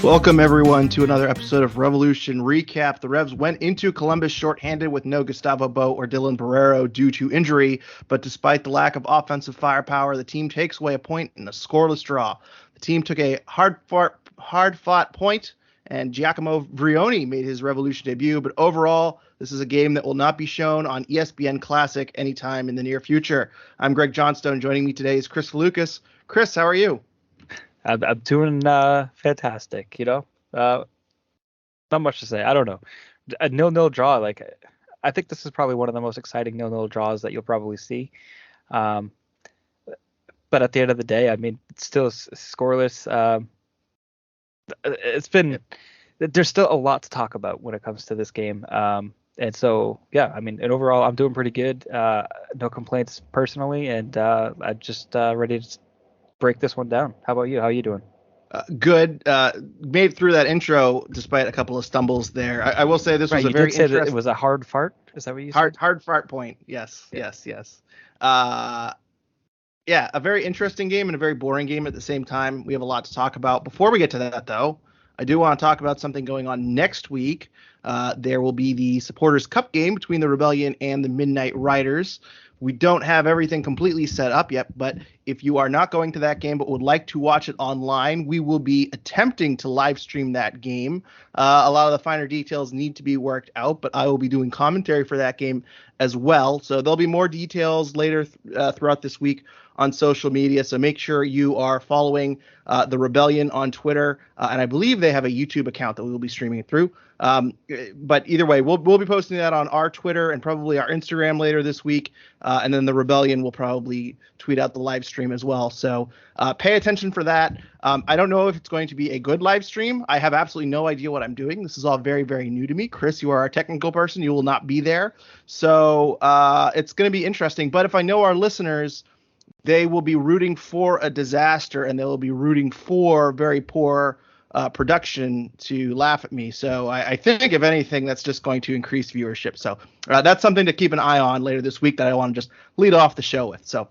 Welcome, everyone, to another episode of Revolution Recap. The Revs went into Columbus shorthanded with no Gustavo Bo or Dylan Barrero due to injury, but despite the lack of offensive firepower, the team takes away a point in a scoreless draw. The team took a hard-fought point, and Giacomo Vrioni made his Revolution debut, but overall, this is a game that will not be shown on ESPN Classic anytime in the near future. I'm Greg Johnstone. Joining me today is Kris Valukis. Kris, how are you? I'm doing fantastic, not much to say. I don't know. A 0-0 draw, I think this is probably one of the most exciting 0-0 draws that you'll probably see. But at the end of the day, I mean, it's still scoreless. There's still a lot to talk about when it comes to this game. And so, yeah, I mean, and overall, I'm doing pretty good. No complaints personally, and I'm just ready to break this one down. How about you? How are you doing? Good. Made through that intro despite a couple of stumbles there. I will say this was a very interesting. That it was a hard fart. Is that what you said? Hard fart point. Yes. Yeah. Yes. Yeah, a very interesting game and a very boring game at the same time. We have a lot to talk about. Before we get to that, though, I do want to talk about something going on next week. There will be the Supporters Cup game between the Rebellion and the Midnight Riders. We don't have everything completely set up yet, but if you are not going to that game but would like to watch it online, we will be attempting to live stream that game. A lot of the finer details need to be worked out, but I will be doing commentary for that game as well. So there'll be more details later throughout this week on social media. So make sure you are following the Rebellion on Twitter. And I believe they have a YouTube account that we will be streaming it through. But either way, we'll be posting that on our Twitter and probably our Instagram later this week. And then the Rebellion will probably tweet out the live stream as well. So pay attention for that. I don't know if it's going to be a good live stream. I have absolutely no idea what I'm doing. This is all very, very new to me. Kris, you are our technical person. You will not be there. So it's going to be interesting. But if I know our listeners, they will be rooting for a disaster and they will be rooting for very poor production to laugh at me. So I think, if anything, that's just going to increase viewership. So that's something to keep an eye on later this week that I want to just lead off the show with. So,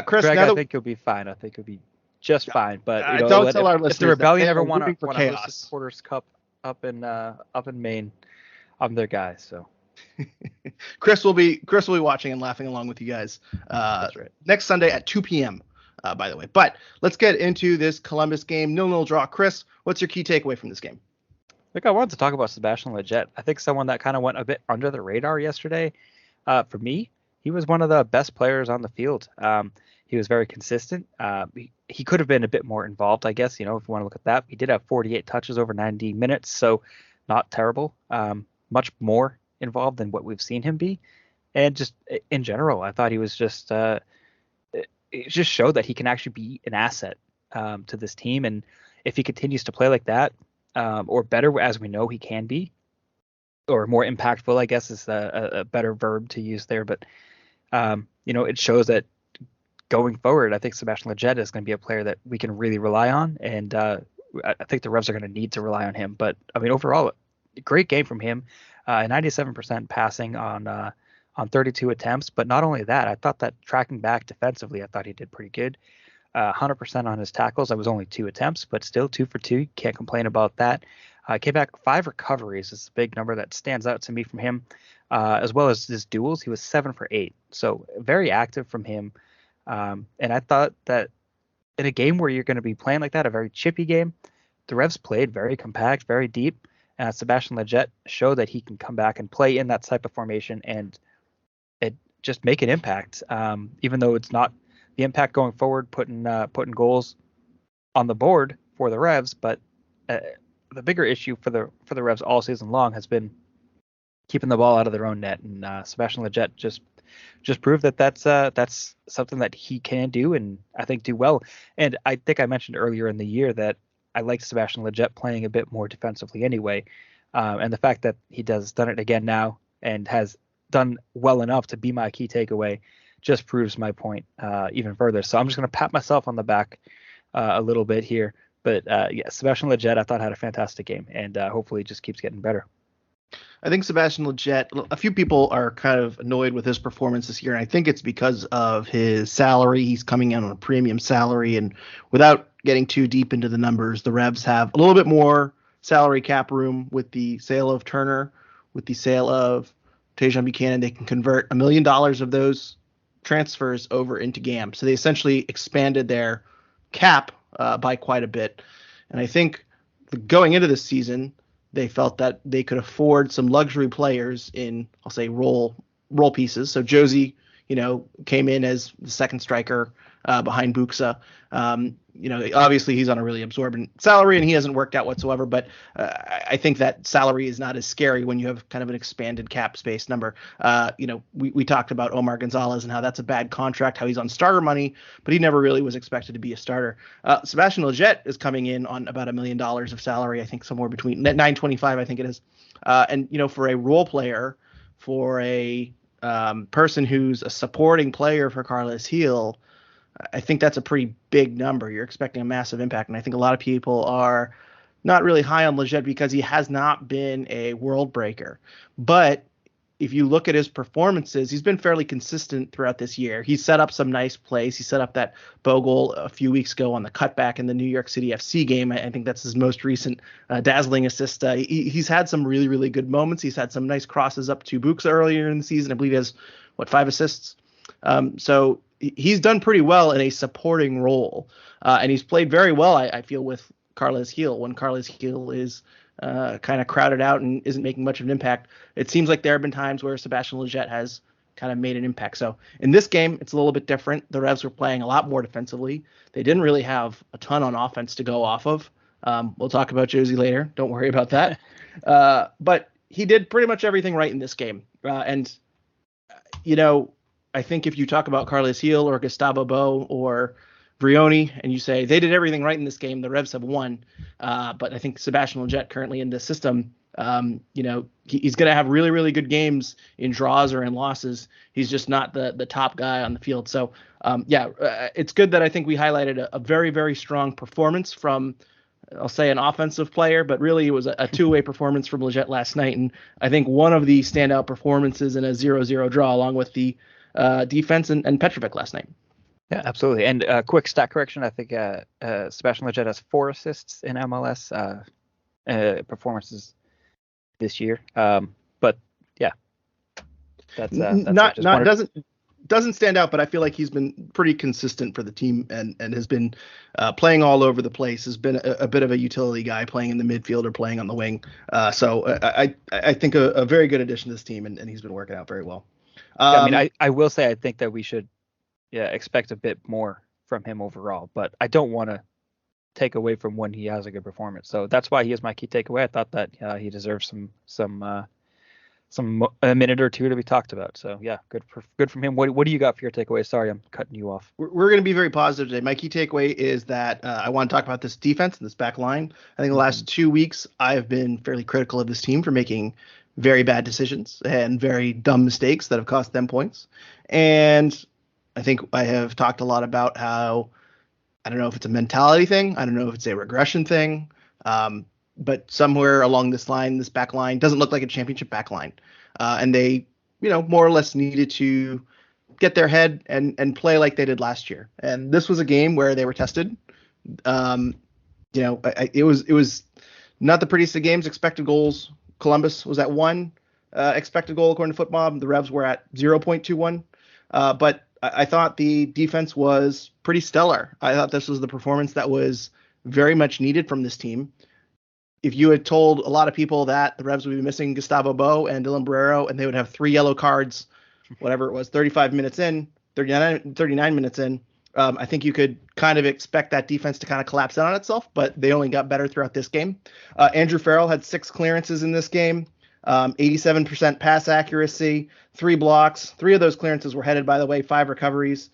Kris, Greg, I think you'll be fine. I think you'll be just fine. But don't tell our listeners if the Rebellion ever want to host the Supporters Cup up in Maine, I'm their guy. So. Kris will be watching and laughing along with you guys That's right. Next Sunday at 2 p.m. By the way. But let's get into this Columbus game. 0-0 draw. Kris, what's your key takeaway from this game? I wanted to talk about Sebastian Lletget. I think someone that kind of went a bit under the radar yesterday. For me, he was one of the best players on the field. He was very consistent. He could have been a bit more involved, I guess, if you want to look at that. He did have 48 touches over 90 minutes, so not terrible. Much more involved than what we've seen him be. And just in general, I thought he was just it just showed that he can actually be an asset to this team. And if he continues to play like that, or better, as we know he can be, or more impactful, I guess is a better verb to use there. But, it shows that going forward, I think Sebastian Lletget is going to be a player that we can really rely on. And I think the Revs are going to need to rely on him. But, I mean, overall, a great game from him. 97% passing on 32 attempts. But not only that, I thought that tracking back defensively, I thought he did pretty good. 100% on his tackles. That was only 2 attempts, but still 2 for 2. Can't complain about that. Came back 5 recoveries. Is a big number that stands out to me from him, as well as his duels. He was 7 for 8. So very active from him. And I thought that in a game where you're going to be playing like that, a very chippy game, the Revs played very compact, very deep. Sebastian Lletget showed that he can come back and play in that type of formation and it just make an impact. Even though it's not the impact going forward, putting goals on the board for the Revs, but the bigger issue for the Revs all season long has been keeping the ball out of their own net. And Sebastian Lletget just proved that that's something that he can do, and I think do well. And I think I mentioned earlier in the year that I like Sebastian Lletget playing a bit more defensively anyway. And the fact that he done it again now and has done well enough to be my key takeaway just proves my point even further. So I'm just going to pat myself on the back a little bit here. But yeah, Sebastian Lletget I thought had a fantastic game, and hopefully just keeps getting better. I think Sebastian Lletget, a few people are kind of annoyed with his performance this year, and I think it's because of his salary. He's coming in on a premium salary, and without getting too deep into the numbers, the Revs have a little bit more salary cap room with the sale of Turner, with the sale of Tajon Buchanan. They can convert $1 million of those transfers over into GAM. So they essentially expanded their cap by quite a bit. And I think going into this season, they felt that they could afford some luxury players in, I'll say, role pieces. So Josie, came in as the second striker behind Buxa. Obviously he's on a really absorbent salary and he hasn't worked out whatsoever, but I think that salary is not as scary when you have kind of an expanded cap space number. We talked about Omar Gonzalez and how that's a bad contract, how he's on starter money, but he never really was expected to be a starter. Sebastian Lletget is coming in on about $1 million of salary, I think somewhere between 925, I think it is. And for a role player, for a person who's a supporting player for Carles Gil, I think that's a pretty big number. You're expecting a massive impact. And I think a lot of people are not really high on Lletget because he has not been a world breaker. But if you look at his performances, he's been fairly consistent throughout this year. He set up some nice plays. He set up that Bow goal a few weeks ago on the cutback in the New York City FC game. I think that's his most recent dazzling assist. He's had some really, really good moments. He's had some nice crosses up to Buxa earlier in the season. I believe he has, 5 assists? So he's done pretty well in a supporting role. And he's played very well, I feel, with Carles Gil when Carles Gil is kind of crowded out and isn't making much of an impact. It seems like there have been times where Sebastian Lletget has kind of made an impact. So in this game, it's a little bit different. The Revs were playing a lot more defensively. They didn't really have a ton on offense to go off of. We'll talk about Josie later. Don't worry about that. But he did pretty much everything right in this game. I think if you talk about Carles Gil or Gustavo Bo or Vrioni and you say they did everything right in this game, the Revs have won. But I think Sebastian Lletget currently in this system, he's going to have really, really good games in draws or in losses. He's just not the top guy on the field. So, it's good that I think we highlighted a very, very strong performance from, I'll say, an offensive player, but really it was a two-way performance from Lletget last night. And I think one of the standout performances in a 0-0 draw, along with the defense and Petrovic last night. Yeah, absolutely. And quick stat correction, I think Sebastian Lletget has 4 assists in MLS performances this year. But yeah, that's doesn't stand out, but I feel like he's been pretty consistent for the team and has been playing all over the place. Has been a bit of a utility guy, playing in the midfield or playing on the wing. So I think a very good addition to this team, and he's been working out very well. I will say I think that we should expect a bit more from him overall, but I don't want to take away from when he has a good performance. So that's why he is my key takeaway. I thought that he deserves a minute or two to be talked about. So yeah, good from him. What do you got for your takeaway? Sorry, I'm cutting you off. We're going to be very positive today. My key takeaway is that I want to talk about this defense and this back line. I think the last 2 weeks I've been fairly critical of this team for making very bad decisions and very dumb mistakes that have cost them points. And I think I have talked a lot about how, I don't know if it's a mentality thing. I don't know if it's a regression thing. But somewhere along this line, this back line doesn't look like a championship back line. And they, more or less needed to get their head and play like they did last year. And this was a game where they were tested. It was not the prettiest of games. Expected goals, Columbus was at 1 expected goal according to FootMob. The Revs were at 0.21. But I thought the defense was pretty stellar. I thought this was the performance that was very much needed from this team. If you had told a lot of people that the Revs would be missing Gustavo Bo and Dylan Barrero and they would have 3 yellow cards, whatever it was, 39 minutes in, I think you could kind of expect that defense to kind of collapse in on itself, but they only got better throughout this game. Andrew Farrell had 6 clearances in this game, 87% pass accuracy, 3 blocks. 3 of those clearances were headed, by the way, 5 recoveries.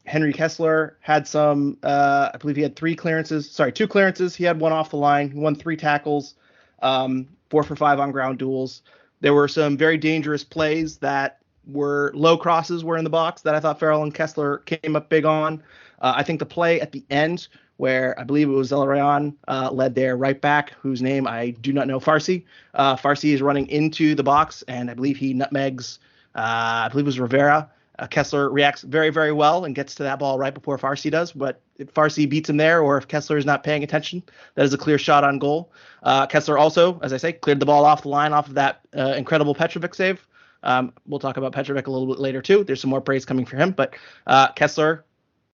Henry Kessler had some, I believe he had 2 clearances. He had 1 off the line. He won 3 tackles, 4 for 5 on ground duels. There were some very dangerous plays that were low crosses were in the box that I thought Farrell and Kessler came up big on. I think the play at the end where I believe it was Zelarayan led their right back, whose name I do not know, Farsi. Farsi is running into the box, and I believe he nutmegs, I believe it was Rivera. Kessler reacts very, very well and gets to that ball right before Farsi does. But if Farsi beats him there, or if Kessler is not paying attention, that is a clear shot on goal. Kessler also, as I say, cleared the ball off the line off of that incredible Petrovic save. We'll talk about Petrovic a little bit later too. There's some more praise coming for him, but Kessler,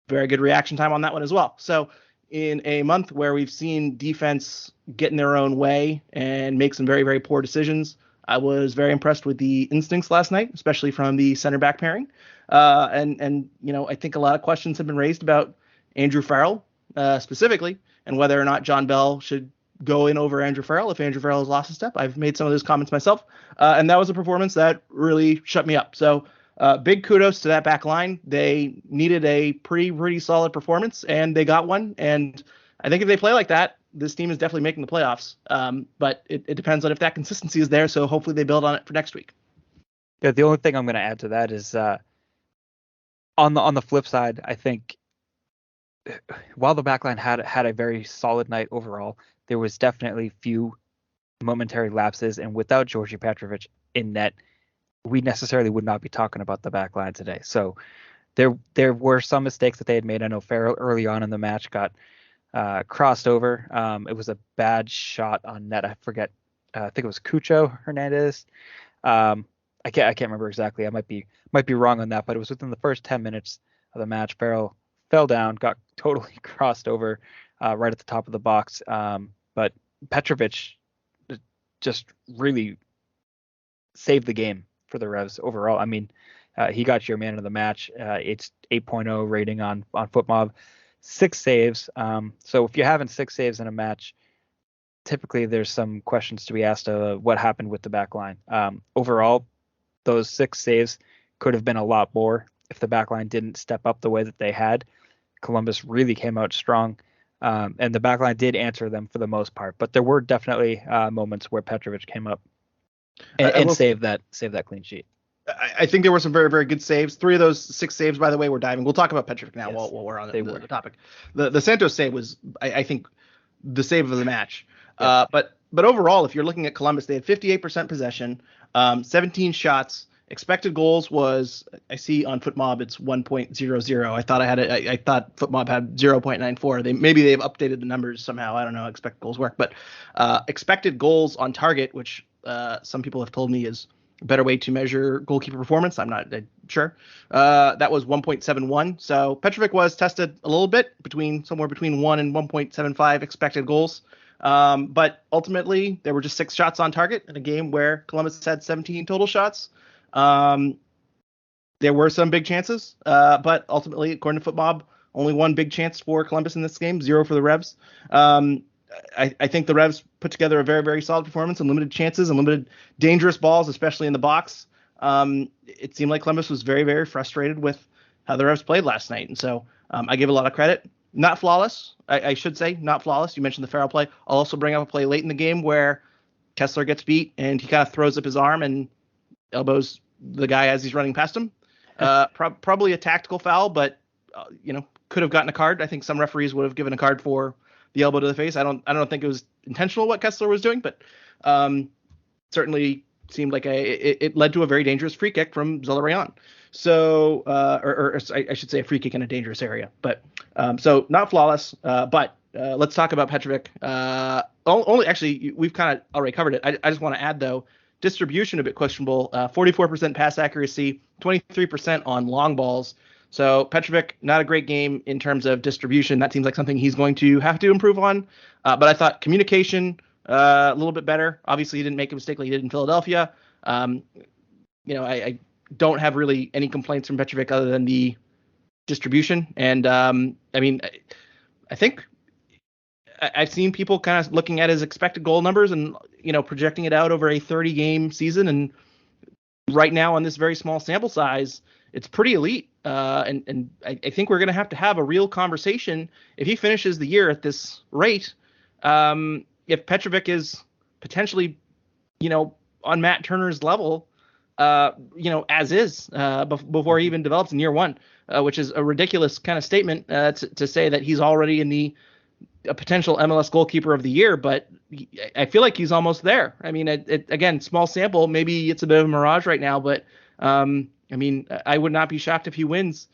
very good reaction time on that one as well. So in a month where we've seen defense get in their own way and make some very, very poor decisions, I was very impressed with the instincts last night, especially from the center back pairing. And I think a lot of questions have been raised about Andrew Farrell specifically, and whether or not John Bell should go in over Andrew Farrell if Andrew Farrell has lost a step. I've made some of those comments myself, and that was a performance that really shut me up. So big kudos to that back line. They needed a pretty solid performance, and they got one. And I think if they play like that, this team is definitely making the playoffs. But it depends on if that consistency is there. So hopefully they build on it for next week. Yeah, the only thing I'm going to add to that is on the flip side, I think while the backline had a very solid night overall, there was definitely few momentary lapses, and without Djordje Petrovic in net, we necessarily would not be talking about the backline today. So there were some mistakes that they had made. I know Farrell early on in the match got crossed over. It was a bad shot on net. I forget. I think it was Cucho Hernandez. I can't remember exactly. I might be wrong on that, but it was within the first 10 minutes of the match. Farrell fell down, got totally crossed over right at the top of the box. But Petrovic just really saved the game for the Revs overall. I mean, he got your man of the match. It's 8.0 rating on FootMob, 6 saves. So if you're having 6 saves in a match, typically there's some questions to be asked of what happened with the back line. Overall, those 6 saves could have been a lot more if the back line didn't step up the way that they had. Columbus really came out strong. And the backline did answer them for the most part, but there were definitely moments where Petrovic came up and saved that clean sheet. I think there were some very, very good saves. 3 of those 6 saves, by the way, were diving. We'll talk about Petrovic now while we're on the topic. The Santos save was, I think, the save of the match. Yeah. But overall, if you're looking at Columbus, they had 58% possession, 17 shots. Expected goals was, I see on FootMob it's 1.00. I thought FootMob had 0.94. Maybe they've updated the numbers somehow. I don't know how expected goals work, but expected goals on target, which some people have told me is a better way to measure goalkeeper performance. I'm not sure. That was 1.71. So Petrovic was tested a little bit somewhere between 1 and 1.75 expected goals. But ultimately there were just 6 shots on target in a game where Columbus had 17 total shots. There were some big chances, but ultimately, according to FootMob, only 1 big chance for Columbus in this game, 0 for the Revs. I think the Revs put together a very, very solid performance and limited chances and limited dangerous balls, especially in the box. It seemed like Columbus was very, very frustrated with how the Revs played last night. And so I give a lot of credit. Not flawless, I should say, not flawless. You mentioned the Farrell play. I'll also bring up a play late in the game where Kessler gets beat and he kind of throws up his arm and elbows the guy as he's running past him. Probably a tactical foul, but could have gotten a card. I think some referees would have given a card for the elbow to the face. I don't think it was intentional what Kessler was doing, but certainly seemed like it led to a very dangerous free kick from Zelarayan. So or I should say a free kick in a dangerous area. But so not flawless. But let's talk about Petrovic. Only actually we've kind of already covered it. I just want to add though. Distribution a bit questionable, 44% pass accuracy, 23% on long balls. So Petrovic, not a great game in terms of distribution. That seems like something he's going to have to improve on. But I thought communication a little bit better. Obviously, he didn't make a mistake like he did in Philadelphia. I don't have really any complaints from Petrovic other than the distribution. And I think I've seen people kind of looking at his expected goal numbers and, projecting it out over a 30-game season. And right now on this very small sample size, it's pretty elite. And I think we're going to have a real conversation if he finishes the year at this rate. If Petrovic is potentially, on Matt Turner's level, as is before he even develops in year 1, which is a ridiculous kind of statement to say that he's already in a potential MLS goalkeeper of the year, but I feel like he's almost there. I mean, again, small sample, maybe it's a bit of a mirage right now, but I mean, I would not be shocked if he wins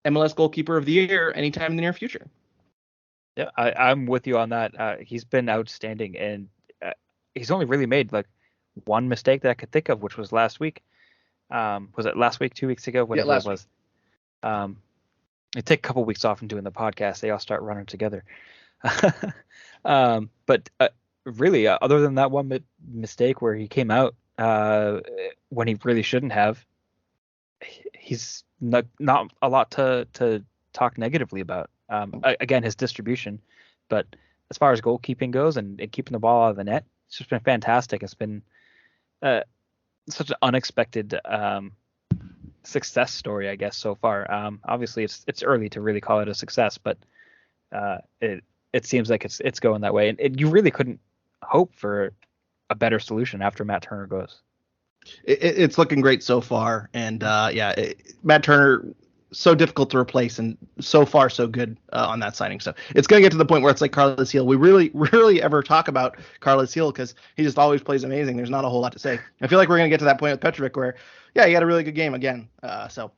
MLS Goalkeeper of the Year anytime in the near future. Yeah, I'm with you on that. He's been outstanding, and he's only really made like one mistake that I could think of, which was last week. Was it last week, 2 weeks ago, whatever it was? I take a couple weeks off from doing the podcast. They all start running together. But really, other than that one mistake where he came out when he really shouldn't have, he's not a lot to talk negatively about. Again, his distribution, but as far as goalkeeping goes and keeping the ball out of the net, it's just been fantastic. It's been such an unexpected success story, I guess, so far. Obviously, it's early to really call it a success, but it seems like it's going that way, and you really couldn't hope for a better solution after Matt Turner goes. It's looking great so far, and Matt Turner, so difficult to replace, and so far so good on that signing. So it's going to get to the point where it's like Carlos Gil. We rarely ever talk about Carlos Gil because he just always plays amazing. There's not a whole lot to say. I feel like we're going to get to that point with Petrovic where, he had a really good game again. So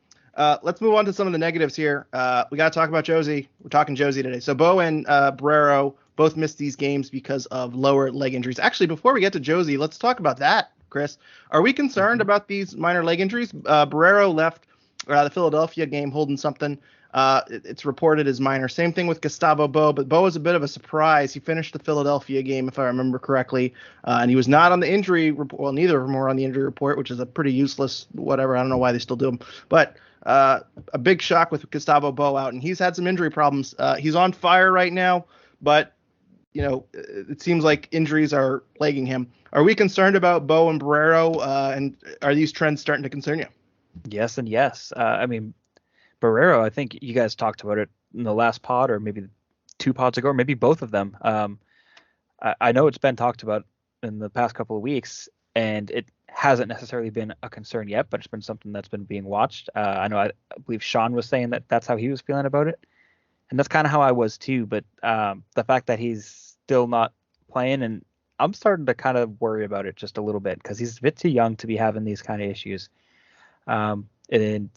let's move on to some of the negatives here. We got to talk about Djordje. We're talking Djordje today. So Bo and Borrero both missed these games because of lower leg injuries. Actually, before we get to Djordje, let's talk about that, Chris. Are we concerned about these minor leg injuries? Borrero left the Philadelphia game holding something. It's reported as minor. Same thing with Gustavo Bo, but Bo was a bit of a surprise. He finished the Philadelphia game, if I remember correctly, and he was not on the injury report. Well, neither of them were on the injury report, which is a pretty useless whatever. I don't know why they still do them. But a big shock with Gustavo Bo out, and he's had some injury problems. He's on fire right now, but it seems like injuries are plaguing him. Are we concerned about Bo and Borrero, and are these trends starting to concern you? Yes and yes. I mean, Borrero, I think you guys talked about it in the last pod or maybe 2 pods ago, or maybe both of them. I know it's been talked about in the past couple of weeks, and it hasn't necessarily been a concern yet, but it's been something that's been being watched. I believe Sean was saying that that's how he was feeling about it, and that's kind of how I was too. But the fact that he's still not playing, and I'm starting to kind of worry about it just a little bit because he's a bit too young to be having these kind of issues. And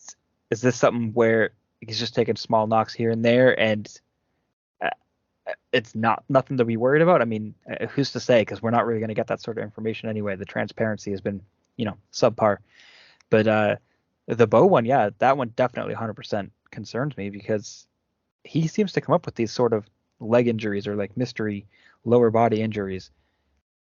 is this something where he's just taking small knocks here and there, and it's nothing to be worried about? I mean, who's to say? Because we're not really going to get that sort of information anyway. The transparency has been, subpar. But the Bo one, that one definitely 100% concerns me because he seems to come up with these sort of leg injuries or like mystery lower body injuries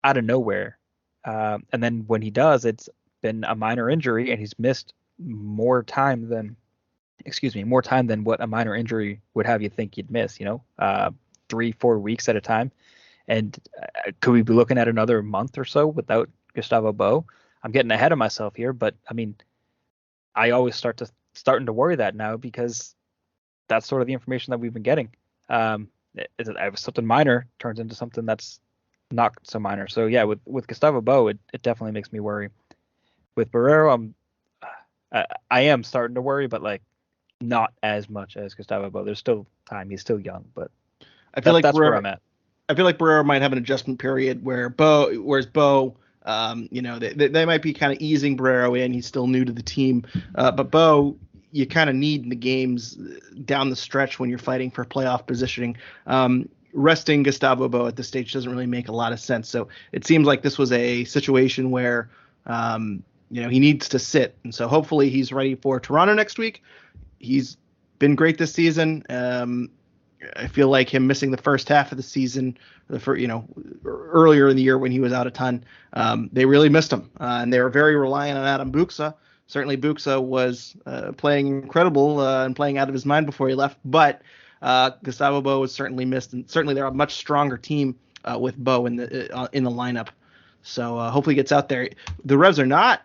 out of nowhere. And then when he does, it's been a minor injury, and he's missed more time than what a minor injury would have you think you'd miss, 3-4 weeks at a time. And could we be looking at another month or so without Gustavo Bo? I'm getting ahead of myself here, but I mean, I always starting to worry that now because that's sort of the information that we've been getting. Something minor turns into something that's not so minor. So yeah, with Gustavo Bo, it definitely makes me worry. With Borrero, I am starting to worry, but like not as much as Gustavo Bo. There's still time. He's still young, but I feel that's where I'm at. I feel like Borrero might have an adjustment period whereas Bo, they might be kind of easing Borrero in. He's still new to the team, but Bo, you kind of need in the games down the stretch when you're fighting for playoff positioning. Resting Gustavo Bo at this stage doesn't really make a lot of sense. So it seems like this was a situation where he needs to sit. And so hopefully he's ready for Toronto next week. He's been great this season. I feel like him missing the first half of the season, earlier in the year when he was out a ton, they really missed him. And they were very reliant on Adam Buksa. Certainly Buksa was playing incredible and playing out of his mind before he left. But Gustavo Bo was certainly missed. And certainly they're a much stronger team with Bo in the lineup. So hopefully he gets out there. The Revs are not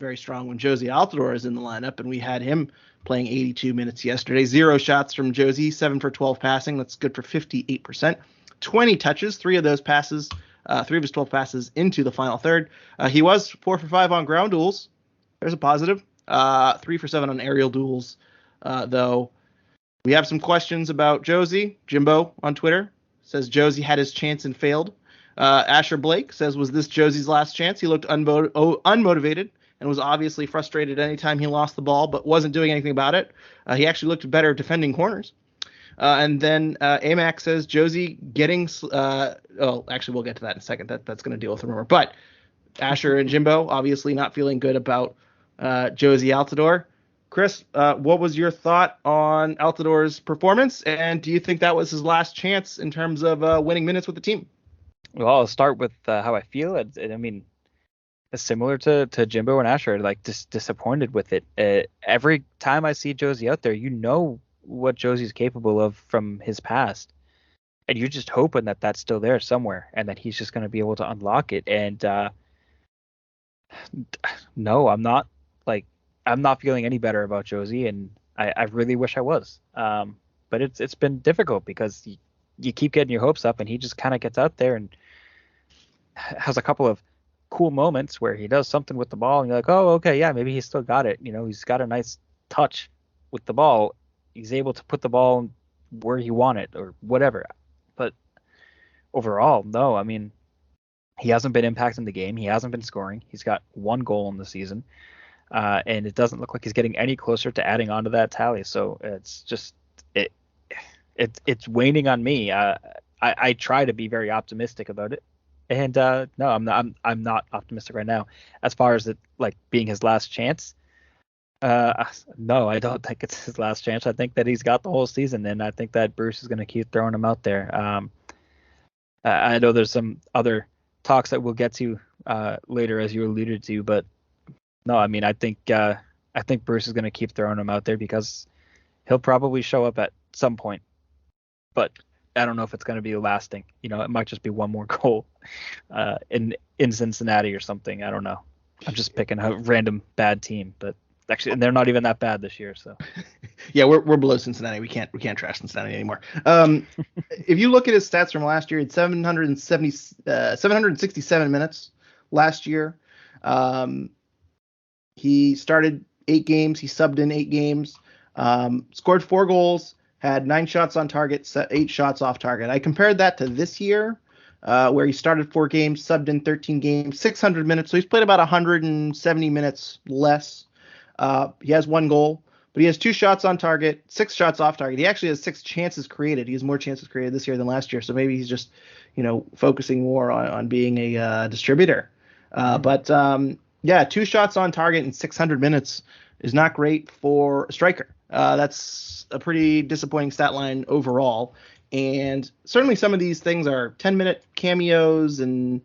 very strong when Jozy Altidore is in the lineup, and we had him playing 82 minutes yesterday. 0 shots from Jozy, 7 for 12 passing. That's good for 58%. 20 touches, 3 of his 12 passes into the final third. He was 4 for 5 on ground duels. There's a positive. 3 for 7 on aerial duels, though. We have some questions about Jozy. Jimbo on Twitter says Jozy had his chance and failed. Asher Blake says, was this Jozy's last chance? He looked unmotivated and was obviously frustrated anytime he lost the ball, but wasn't doing anything about it. He actually looked better defending corners. And then Amac says Josie getting. Actually, we'll get to that in a second. That's going to deal with the rumor. But Asher and Jimbo obviously not feeling good about Josie Altidore. Kris, what was your thought on Altidore's performance, and do you think that was his last chance in terms of winning minutes with the team? Well, I'll start with how I feel. I mean, it's similar to Jimbo and Asher, like disappointed with it. Every time I see Josie out there, you know what Josie's capable of from his past, and you're just hoping that that's still there somewhere, and that he's just going to be able to unlock it. And no, I'm not feeling any better about Josie, and I really wish I was. But it's been difficult because you keep getting your hopes up, and he just kind of gets out there and has a couple of cool moments where he does something with the ball, and you're like, oh, okay, yeah, maybe he's still got it. He's got a nice touch with the ball. He's able to put the ball where he wanted or whatever. But overall, no, I mean, he hasn't been impacting the game. He hasn't been scoring. He's got 1 goal in the season. And it doesn't look like he's getting any closer to adding on to that tally. So it's just it's waning on me. I try to be very optimistic about it, and no, I'm not optimistic right now. As far as it like being his last chance, no, I don't think it's his last chance. I think that he's got the whole season, and I think that Bruce is going to keep throwing him out there. I know there's some other talks that we'll get to later, as you alluded to, but. No, I mean, I think Bruce is going to keep throwing him out there because he'll probably show up at some point, but I don't know if it's going to be lasting. It might just be one more goal in Cincinnati or something. I don't know. I'm just picking a random bad team, but actually, and they're not even that bad this year. So yeah, we're below Cincinnati. We can't trash Cincinnati anymore. If you look at his stats from last year, he had 767 minutes last year. He started 8 games. He subbed in 8 games, scored 4 goals, had 9 shots on target, 8 shots off target. I compared that to this year, where he started 4 games, subbed in 13 games, 600 minutes. So he's played about 170 minutes less. He has 1 goal, but he has 2 shots on target, 6 shots off target. He actually has 6 chances created. He has more chances created this year than last year. So maybe he's just, focusing more on being a distributor. Yeah, 2 shots on target in 600 minutes is not great for a striker. That's a pretty disappointing stat line overall. And certainly some of these things are 10-minute cameos and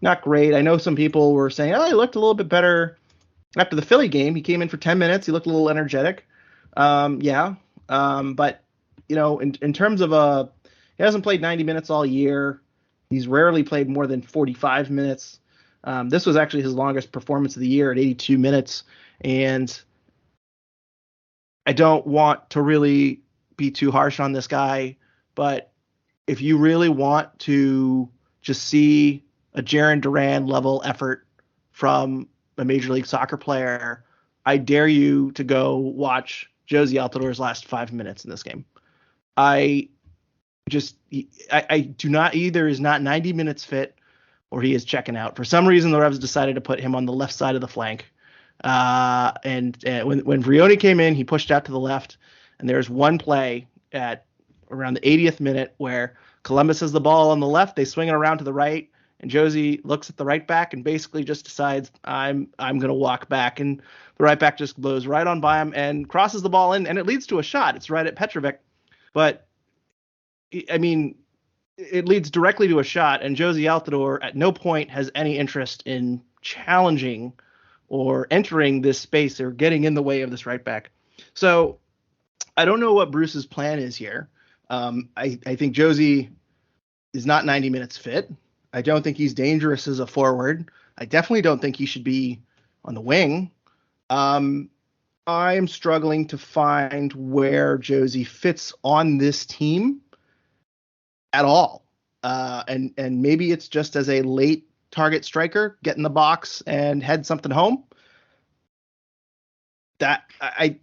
not great. I know some people were saying, he looked a little bit better after the Philly game. He came in for 10 minutes. He looked a little energetic. But, in terms of he hasn't played 90 minutes all year. He's rarely played more than 45 minutes. This was actually his longest performance of the year at 82 minutes. And I don't want to really be too harsh on this guy, but if you really want to just see a Jarren Duran level effort from a Major League Soccer player, I dare you to go watch Josie Altidore's last 5 minutes in this game. I do not either is not 90 minutes fit or he is checking out. For some reason, the Revs decided to put him on the left side of the flank. And when Vrioni came in, he pushed out to the left. And there's one play at around the 80th minute where Columbus has the ball on the left. They swing it around to the right. And Josie looks at the right back and basically just decides, I'm going to walk back. And the right back just blows right on by him and crosses the ball in. And it leads to a shot. It's right at Petrovic. But, I mean, it leads directly to a shot, and Josie Altidore at no point has any interest in challenging or entering this space or getting in the way of this right back. So I don't know what Bruce's plan is here. I think Josie is not 90 minutes fit. I don't think he's dangerous as a forward. I definitely don't think he should be on the wing. I'm struggling to find where Josie fits on this team at all. And maybe it's just as a late target striker, get in the box and head something home. That I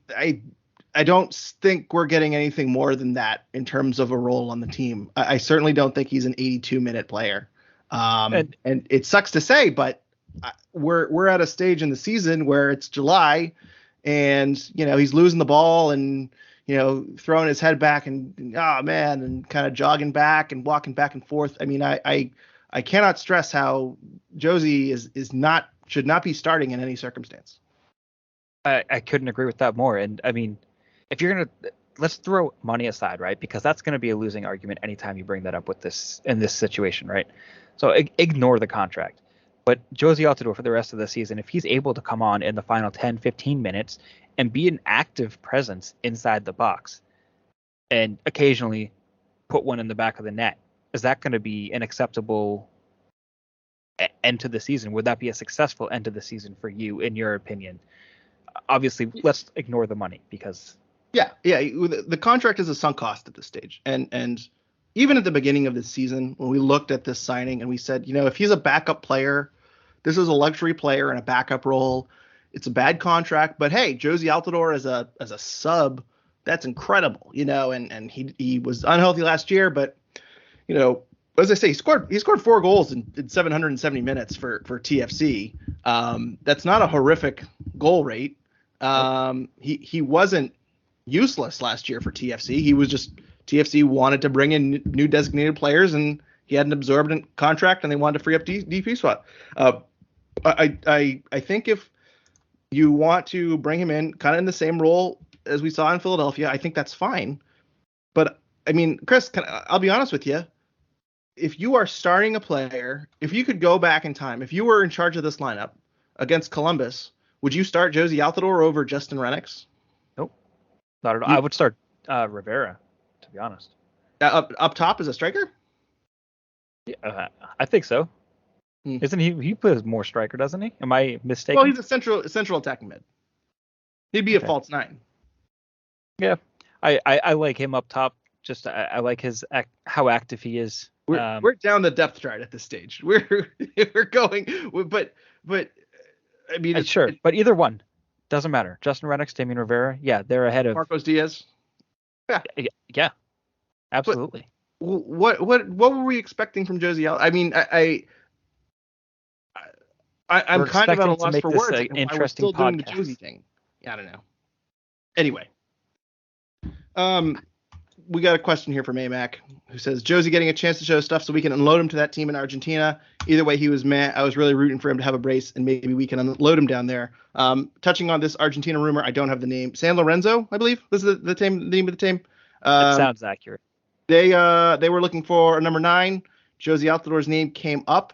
don't think we're getting anything more than that in terms of a role on the team. I certainly don't think he's an 82-minute player. And it sucks to say, but we're at a stage in the season where it's July, and he's losing the ball and throwing his head back and oh man, and kind of jogging back and walking back and forth. I mean, I cannot stress how Josie should not be starting in any circumstance. I couldn't agree with that more. And I mean, if you're gonna let's throw money aside, right? Because that's going to be a losing argument anytime you bring that up in this situation, right? So ignore the contract. But Josie Altidore for the rest of the season, if he's able to come on in the final 10, 15 minutes and be an active presence inside the box and occasionally put one in the back of the net, is that going to be an acceptable end to the season? Would that be a successful end to the season for you, in your opinion? Obviously, let's ignore the money because... Yeah. The contract is a sunk cost at this stage. And even at the beginning of this season, when we looked at this signing and we said, if he's a backup player, this is a luxury player in a backup role. It's a bad contract, but hey, Josie Altidore as a sub, that's incredible, and he was unhealthy last year, but as I say, he scored 4 goals in 770 minutes for TFC. That's not a horrific goal rate. He wasn't useless last year for TFC. He was just TFC wanted to bring in new designated players, and he had an absorbent contract, and they wanted to free up DP spot. I think if you want to bring him in kind of in the same role as we saw in Philadelphia, I think that's fine. But I mean, Chris, I'll be honest with you. If you are starting a player, if you could go back in time, if you were in charge of this lineup against Columbus, would you start Josie Altidore over Justin Rennicks? Nope, not at all. I would start Rivera, to be honest. Up top as a striker? Yeah, I think so. Isn't he? He plays more striker, doesn't he? Am I mistaken? Well, he's a central attacking mid. He'd be a false 9. Yeah, I like him up top. Just I like how active he is. We're down the depth chart at this stage. We're going, but I mean, sure. But either one doesn't matter. Justin Rennicks, Damian Rivera, yeah, they're ahead of Marcos Diaz. Yeah, absolutely. But what were we expecting from Josie? I mean, I'm kind of at a loss for words. We're still doing the Josie thing. Yeah, I don't know. Anyway, we got a question here from AMAC who says Josie getting a chance to show stuff so we can unload him to that team in Argentina. Either way, he was mad. I was really rooting for him to have a brace, and maybe we can unload him down there. Touching on this Argentina rumor, I don't have the name. San Lorenzo, I believe. This is the name of the team. That sounds accurate. They were looking for a number 9. Josie Altidore's name came up.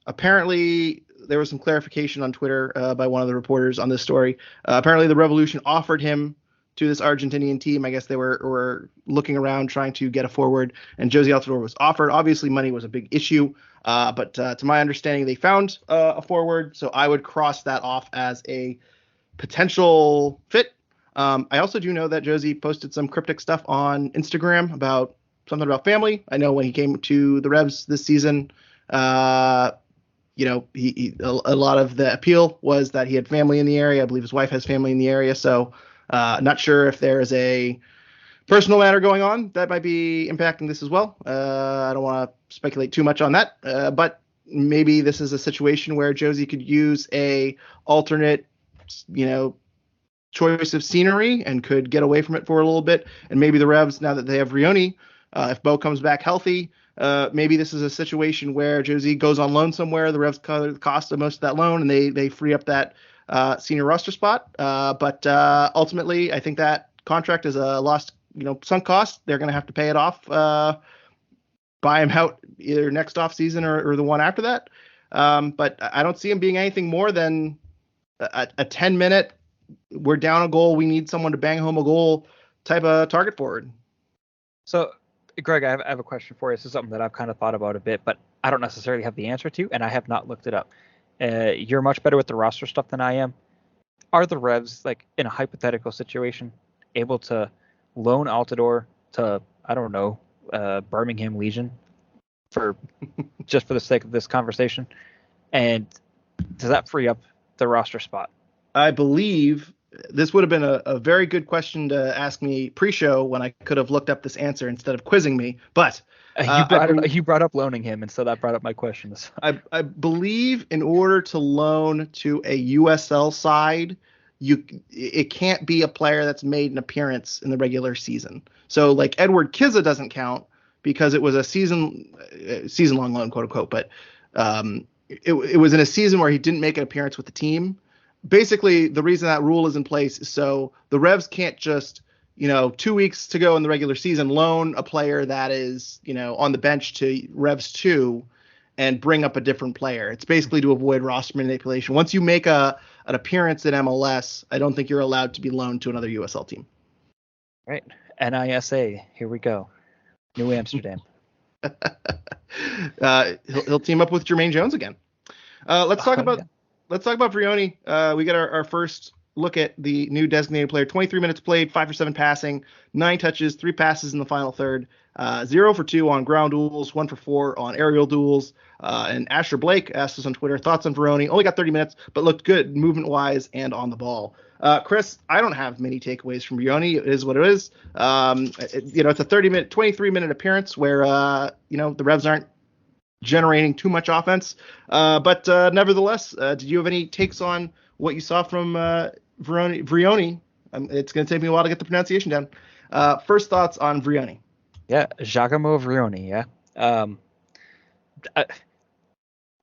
Apparently, there was some clarification on Twitter by one of the reporters on this story. Apparently, the Revolution offered him to this Argentinian team. I guess they were looking around trying to get a forward, and Josie Altidore was offered. Obviously, money was a big issue, but to my understanding, they found a forward, so I would cross that off as a potential fit. I also do know that Josie posted some cryptic stuff on Instagram about something about family. I know when he came to the Revs this season, a lot of the appeal was that he had family in the area. I believe his wife has family in the area, so not sure if there is a personal matter going on that might be impacting this as well. I don't want to speculate too much on that, but maybe this is a situation where Josie could use a alternate, choice of scenery and could get away from it for a little bit. And maybe the Revs, now that they have Vrioni, if Bo comes back healthy, maybe this is a situation where Josie goes on loan somewhere. The Revs cover the cost of most of that loan, and they free up that senior roster spot. But ultimately, I think that contract is a lost, sunk cost. They're going to have to pay it off, buy him out either next off season or the one after that. But I don't see him being anything more than a 10-minute, we're down a goal, we need someone to bang home a goal type of target forward. So, Greg, I have a question for you. This is something that I've kind of thought about a bit, but I don't necessarily have the answer to, and I have not looked it up. You're much better with the roster stuff than I am. Are the Revs, like in a hypothetical situation, able to loan Altidore to, I don't know, Birmingham Legion just for the sake of this conversation? And does that free up the roster spot? I believe This would have been a very good question to ask me pre-show when I could have looked up this answer instead of quizzing me. But You brought up loaning him, and so that brought up my questions. I believe in order to loan to a USL side, it can't be a player that's made an appearance in the regular season. So like Edward Kizza doesn't count because it was a season long loan, quote unquote. But it was in a season where he didn't make an appearance with the team. Basically, the reason that rule is in place is so the Revs can't just 2 weeks to go in the regular season loan a player that is on the bench to Revs 2 and bring up a different player. It's basically to avoid roster manipulation. Once you make an appearance in MLS, I don't think you're allowed to be loaned to another USL team. Right. NISA, here we go. New Amsterdam. He'll team up with Jermaine Jones again. Let's talk about Vrioni. We got our first look at the new designated player. 23 minutes played, 5 for 7 passing, 9 touches, 3 passes in the final third, 0 for 2 on ground duels, 1 for 4 on aerial duels. And Asher Blake asked us on Twitter, thoughts on Vrioni. Only got 30 minutes, but looked good movement-wise and on the ball. Chris, I don't have many takeaways from Vrioni. It is what it is. It's a 23-minute appearance where, the Revs aren't generating too much offense. But nevertheless, did you have any takes on what you saw from Vrioni? It's going to take me a while to get the pronunciation down. First thoughts on Vrioni. Yeah, Giacomo Vrioni, yeah. I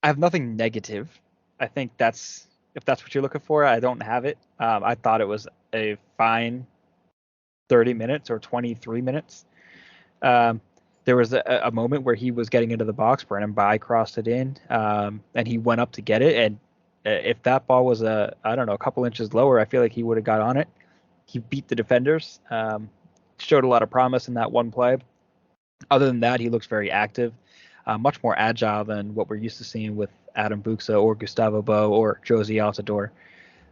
have nothing negative. I think if that's what you're looking for, I don't have it. I thought it was a fine 30 minutes or 23 minutes. There was a moment where he was getting into the box, Brennan Bai crossed it in, and he went up to get it. And if that ball was a couple inches lower, I feel like he would have got on it. He beat the defenders, showed a lot of promise in that one play. Other than that, he looks very active, much more agile than what we're used to seeing with Adam Buxa or Gustavo Bo or Josie Altidore.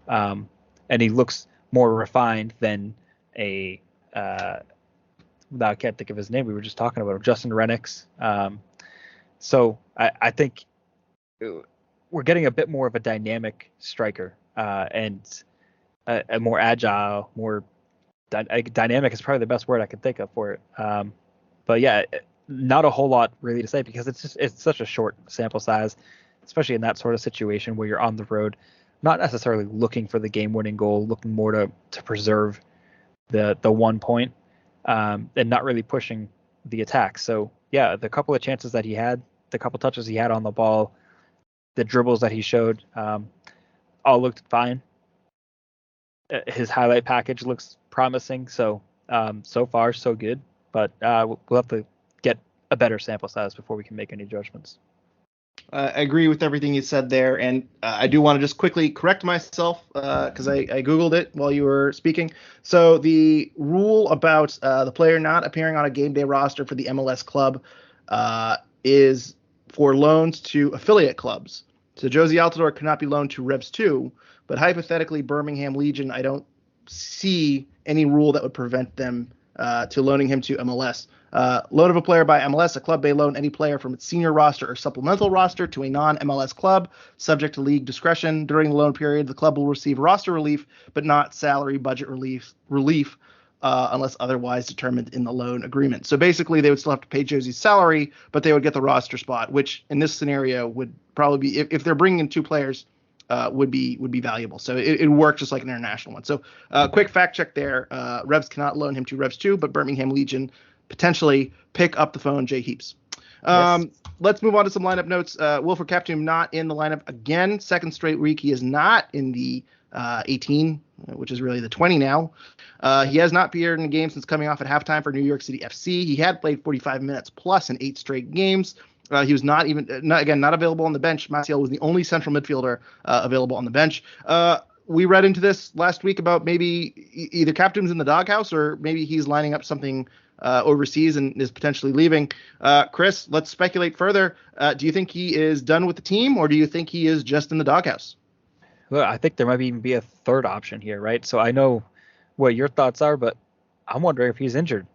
And he looks more refined than I can't think of his name. We were just talking about him, Justin Rennicks. So I think we're getting a bit more of a dynamic striker and a more agile, more dynamic is probably the best word I can think of for it. But yeah, not a whole lot really to say because it's such a short sample size, especially in that sort of situation where you're on the road, not necessarily looking for the game-winning goal, looking more to preserve the 1 point, and not really pushing the attack. So yeah, the couple of chances that he had, the couple touches he had on the ball, the dribbles that he showed, all looked fine. His highlight package looks promising. So so far so good, but we'll have to get a better sample size before we can make any judgments. I agree with everything you said there, and I do want to just quickly correct myself because I Googled it while you were speaking. So the rule about the player not appearing on a game day roster for the MLS club is for loans to affiliate clubs. So Josie Altidore cannot be loaned to Revs 2, but hypothetically Birmingham Legion, I don't see any rule that would prevent them to loaning him to MLS. Loan of a player by MLS, a club may loan any player from its senior roster or supplemental roster to a non-MLS club, subject to league discretion. During the loan period, the club will receive roster relief, but not salary budget relief unless otherwise determined in the loan agreement. So basically, they would still have to pay Josie's salary, but they would get the roster spot, which in this scenario would probably be, if they're bringing in 2 players, would be valuable. So it worked just like an international one. So quick fact check there. Revs cannot loan him to Revs 2, but Birmingham Legion potentially pick up the phone, Jay Heaps. Yes. Let's move on to some lineup notes. Wilfred Kaptoum not in the lineup again. Second straight week he is not in the 18, which is really the 20 now. He has not appeared in a game since coming off at halftime for New York City FC. He had played 45 minutes plus in 8 straight games. He was not available on the bench. Maciel was the only central midfielder available on the bench. We read into this last week about maybe either Kaptoum's in the doghouse or maybe he's lining up something overseas and is potentially leaving. Chris, let's speculate further. Do you think he is done with the team, or do you think he is just in the doghouse? Well, I think there might even be a third option here, right? So I know what your thoughts are, but I'm wondering if he's injured.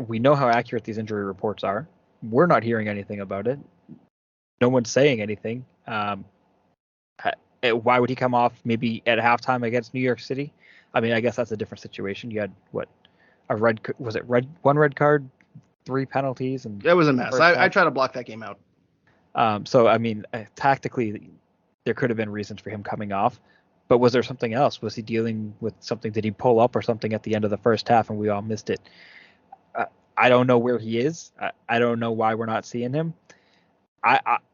We know how accurate these injury reports are. We're not hearing anything about it. No one's saying anything. Why would he come off maybe at halftime against New York City? I mean, I guess that's a different situation. You had one red card, 3 penalties, and it was a mess. I tried to block that game out. So I mean, tactically, there could have been reasons for him coming off, but was there something else? Was he dealing with something? Did he pull up or something at the end of the first half and we all missed it? I don't know where he is. I don't know why we're not seeing him.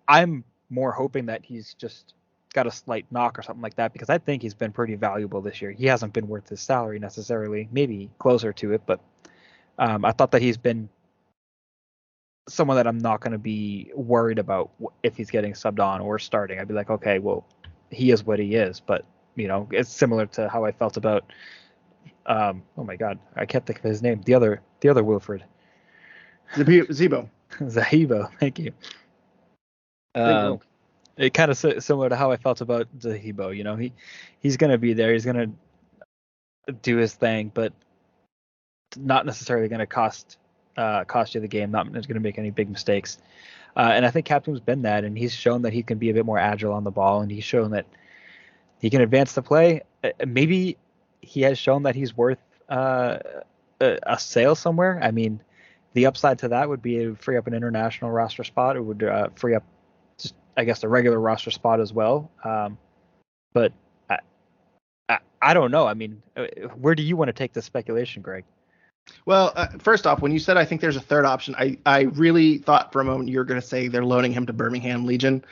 I'm more hoping that he's just got a slight knock or something like that, because I think he's been pretty valuable this year. He hasn't been worth his salary necessarily, maybe closer to it, but I thought that he's been someone that I'm not going to be worried about if he's getting subbed on or starting. I'd be like, okay, well, he is what he is, but it's similar to how I felt about oh my God, I can't think of his name. The other Wilfred. Zebo. Zahibo, thank you. It kind of similar to how I felt about Zahibo. He's going to be there. He's going to do his thing, but not necessarily going to cost you the game. Not going to make any big mistakes. And I think Captain's been that, and he's shown that he can be a bit more agile on the ball, and he's shown that he can advance the play. Maybe he has shown that he's worth a sale somewhere. I mean, the upside to that would be to free up an international roster spot. It would free up just, I guess, the regular roster spot as well. But I don't know. I mean, where do you want to take this speculation, Greg? Well, first off, when you said I think there's a third option, I really thought for a moment you were going to say they're loaning him to Birmingham Legion,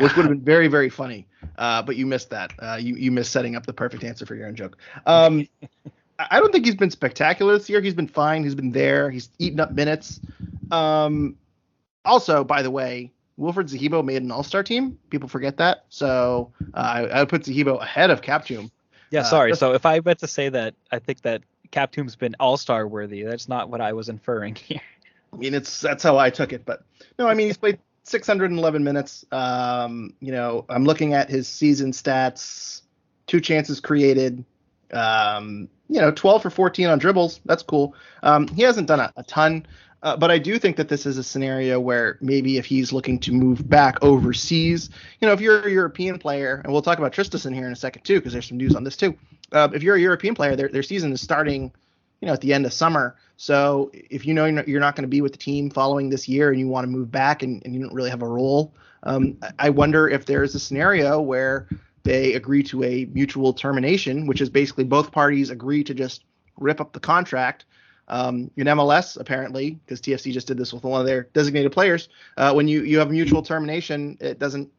which would have been very, very funny. But you missed that. You missed setting up the perfect answer for your own joke. I don't think he's been spectacular this year. He's been fine. He's been there. He's eaten up minutes. Also, by the way, Wilfred Zahibo made an all-star team. People forget that. So I would put Zahibo ahead of Captum. Yeah, sorry. So if I meant to say that, I think that Captum's been all-star worthy. That's not what I was inferring here. I mean, that's how I took it. But no, I mean, he's played 611 minutes. I'm looking at his season stats, 2 chances created, 12 for 14 on dribbles. That's cool. He hasn't done a ton, but I do think that this is a scenario where maybe if he's looking to move back overseas, if you're a European player, and we'll talk about Tristan here in a second too, because there's some news on this too. If you're a European player, their season is starting, at the end of summer. So if you're not going to be with the team following this year and you want to move back and you don't really have a role, I wonder if there's a scenario where they agree to a mutual termination, which is basically both parties agree to just rip up the contract. In MLS, apparently, because TFC just did this with one of their designated players, when you have a mutual termination, it doesn't,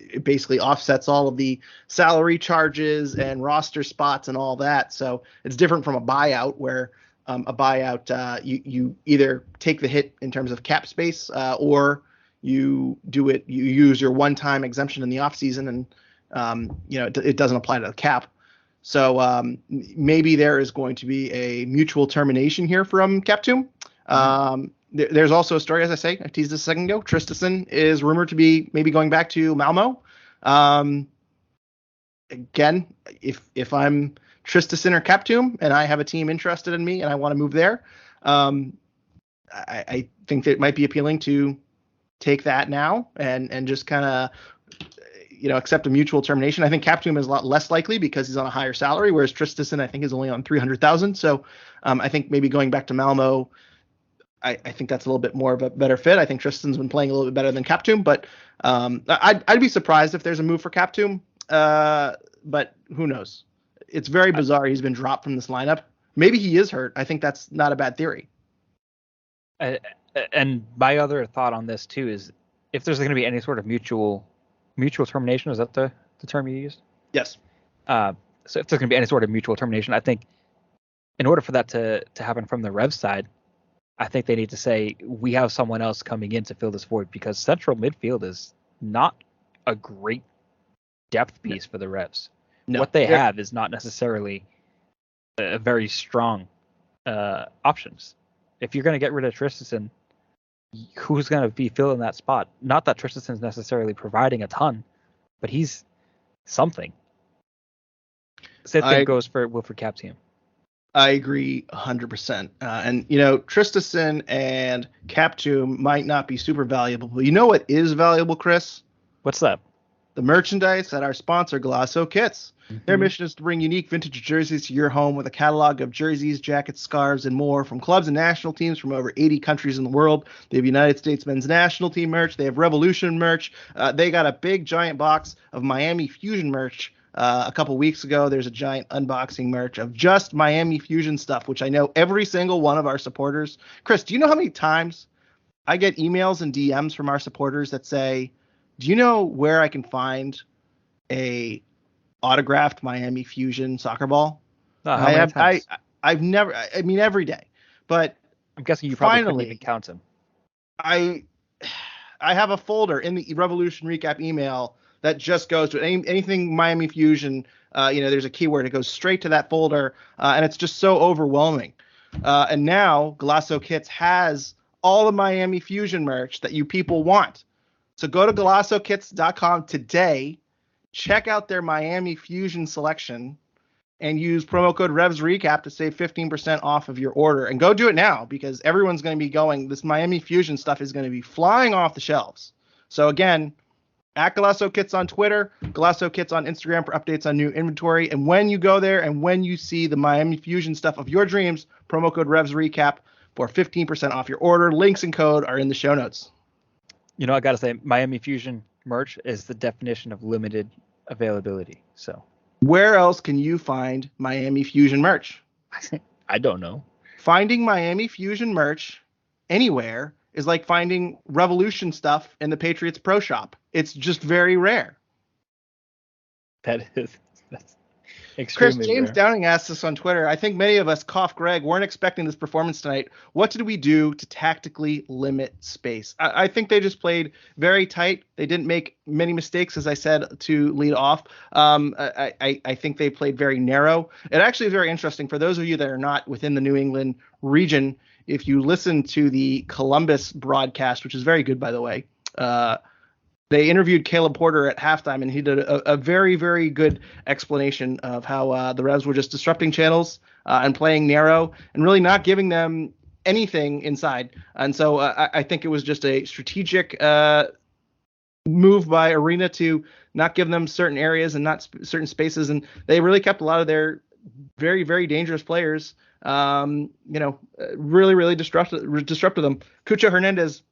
it basically offsets all of the salary charges and roster spots and all that. So it's different from a buyout where a buyout, you either take the hit in terms of cap space or you use your one-time exemption in the offseason and, it doesn't apply to the cap. So maybe there is going to be a mutual termination here from Captum. There's also a story, as I say, I teased this a second ago. Tristan is rumored to be maybe going back to Malmo. Again, if I'm Tristan or Captum and I have a team interested in me and I want to move there, I think that it might be appealing to take that now and just kind of accept a mutual termination. I think Captum is a lot less likely because he's on a higher salary, whereas Tristan, I think, is only on 300,000. So I think maybe going back to Malmo, I think that's a little bit more of a better fit. I think Tristan's been playing a little bit better than Captum, but I'd be surprised if there's a move for Captum. But who knows? It's very bizarre. He's been dropped from this lineup. Maybe he is hurt. I think that's not a bad theory. And my other thought on this too is if there's going to be any sort of mutual termination, is that the term you used? Yes. So if there's going to be any sort of mutual termination, I think in order for that to happen from the Revs side, I think they need to say we have someone else coming in to fill this void, because central midfield is not a great depth piece for the Revs. No. What they have is not necessarily a very strong options. If you're going to get rid of Tristan, who's going to be filling that spot? Not that Tristan's necessarily providing a ton, but he's something. Same thing goes for Wilfred Captum. I agree 100%. And, Tristan and Captum might not be super valuable, but you know what is valuable, Chris? What's that? the merchandise at our sponsor, Golasso Kits. Their mission is to bring unique vintage jerseys to your home with a catalog of jerseys, jackets, scarves, and more from clubs and national teams from over 80 countries in the world. They have United States men's national team merch. They have Revolution merch. They got a big giant box of Miami Fusion merch. A couple weeks ago, there's a giant unboxing merch of just Miami Fusion stuff, which I know every single one of our supporters. Chris, do you know how many times I get emails and DMs from our supporters that say, do you know where I can find a autographed Miami Fusion soccer ball? How many times? I've never, I mean, every day, but I'm guessing you probably couldn't even count them. I have a folder in the Revolution Recap email that just goes to anything Miami Fusion. There's a keyword. It goes straight to that folder, and it's just so overwhelming. And now Golasso Kits has all the Miami Fusion merch that you people want. So go to GolassoKits.com today, check out their Miami Fusion selection, and use promo code RevsRecap to save 15% off of your order. And go do it now, because everyone's going to be going. This Miami Fusion stuff is going to be flying off the shelves. So again, at Golasso Kits on Twitter, Golasso Kits on Instagram for updates on new inventory. And when you go there and when you see the Miami Fusion stuff of your dreams, promo code RevsRecap for 15% off your order. Links and code are in the show notes. You know, I got to say, Miami Fusion merch is the definition of limited availability. So where else can you find Miami Fusion merch? I don't know. Finding Miami Fusion merch anywhere is like finding Revolution stuff in the Patriots Pro Shop. It's just very rare. That's Chris, extremely James rare. Downing asked us on Twitter, I think many of us, Greg, weren't expecting this performance tonight. What did we do to tactically limit space? I think they just played very tight. They didn't make many mistakes, as I said, to lead off. I think they played very narrow. It actually is very interesting. For those of you that are not within the New England region, if you listen to the Columbus broadcast, which is very good, by the way, they interviewed Caleb Porter at halftime, and he did a very, very good explanation of how the Revs were just disrupting channels and playing narrow and really not giving them anything inside. And so I think it was just a strategic move by Arena to not give them certain areas and not certain spaces. And they really kept a lot of their very, very dangerous players, really, really disrupted them. Cucho Hernandez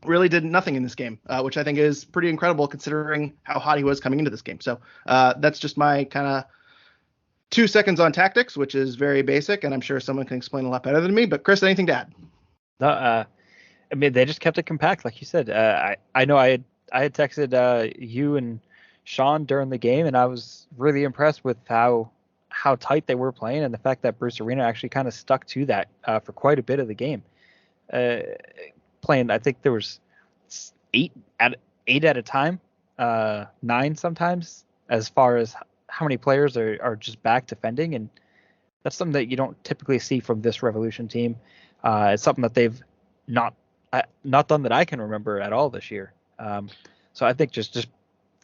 really did nothing in this game, which I think is pretty incredible considering how hot he was coming into this game. So that's just my kind of 2 seconds on tactics, which is very basic, and I'm sure someone can explain a lot better than me. But Chris, anything to add? No, I mean, they just kept it compact, like you said. I know I had texted you and Sean during the game, and I was really impressed with how tight they were playing, and the fact that Bruce Arena actually kind of stuck to that for quite a bit of the game. Playing, I think there was eight at a time, 9 sometimes, as far as how many players are just back defending, and that's something that you don't typically see from this Revolution team. It's something that they've not done that I can remember at all this year. So I think just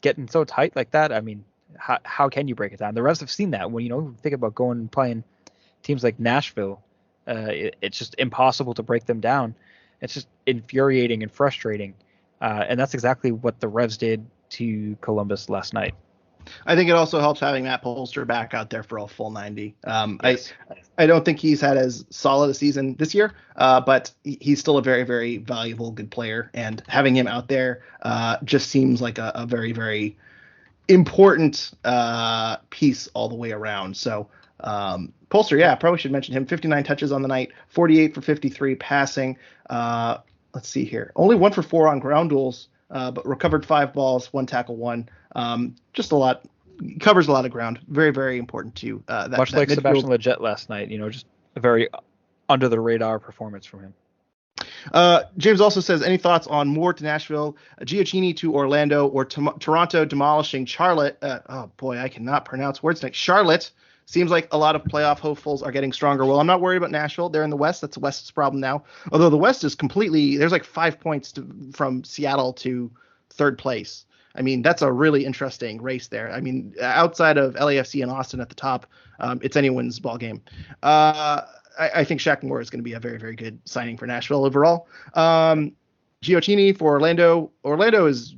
getting so tight like that, I mean, how can you break it down? The Revs have seen that when you think about going and playing teams like Nashville. It's just impossible to break them down. It's just infuriating and frustrating. And that's exactly what the Revs did to Columbus last night. I think it also helps having Matt Polster back out there for a full 90. Yes. I don't think he's had as solid a season this year, but he's still a very, very valuable, good player. And having him out there just seems like a very, very important piece all the way around. So Polster, yeah, probably should mention him. 59 touches on the night, 48 for 53 passing. Let's see here. Only 1 for 4 on ground duels, but recovered 5 balls, 1 tackle, 1. Just a lot. Covers a lot of ground. Very, very important to Much like Sebastian Lletget last night, just a very under the radar performance from him. James also says, any thoughts on Moore to Nashville, Giacchini to Orlando, or Toronto demolishing Charlotte? Oh boy, I cannot pronounce words tonight. Charlotte. Seems like a lot of playoff hopefuls are getting stronger. Well, I'm not worried about Nashville. They're in the West. That's the West's problem now. Although the West is completely – there's like 5 points from Seattle to third place. I mean, that's a really interesting race there. I mean, outside of LAFC and Austin at the top, it's anyone's ball game. I think Shaq Moore is going to be a very, very good signing for Nashville overall. Giacchini for Orlando. Orlando is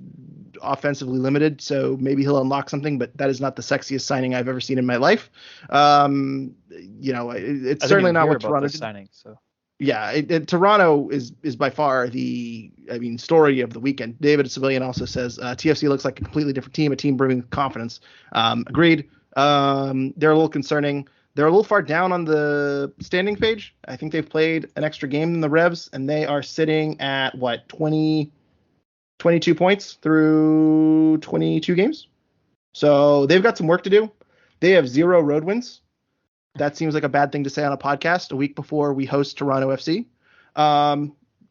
offensively limited, so maybe he'll unlock something, but that is not the sexiest signing I've ever seen in my life. It's certainly not what Toronto did. Signing, so. Yeah, Toronto is by far the story of the weekend. David Civilian also says TFC looks like a completely different team, a team brimming with confidence. Agreed. They're a little concerning. They're a little far down on the standings page. I think they've played an extra game than the Revs, and they are sitting at 22 points through 22 games. So they've got some work to do. They have 0 road wins. That seems like a bad thing to say on a podcast a week before we host Toronto FC.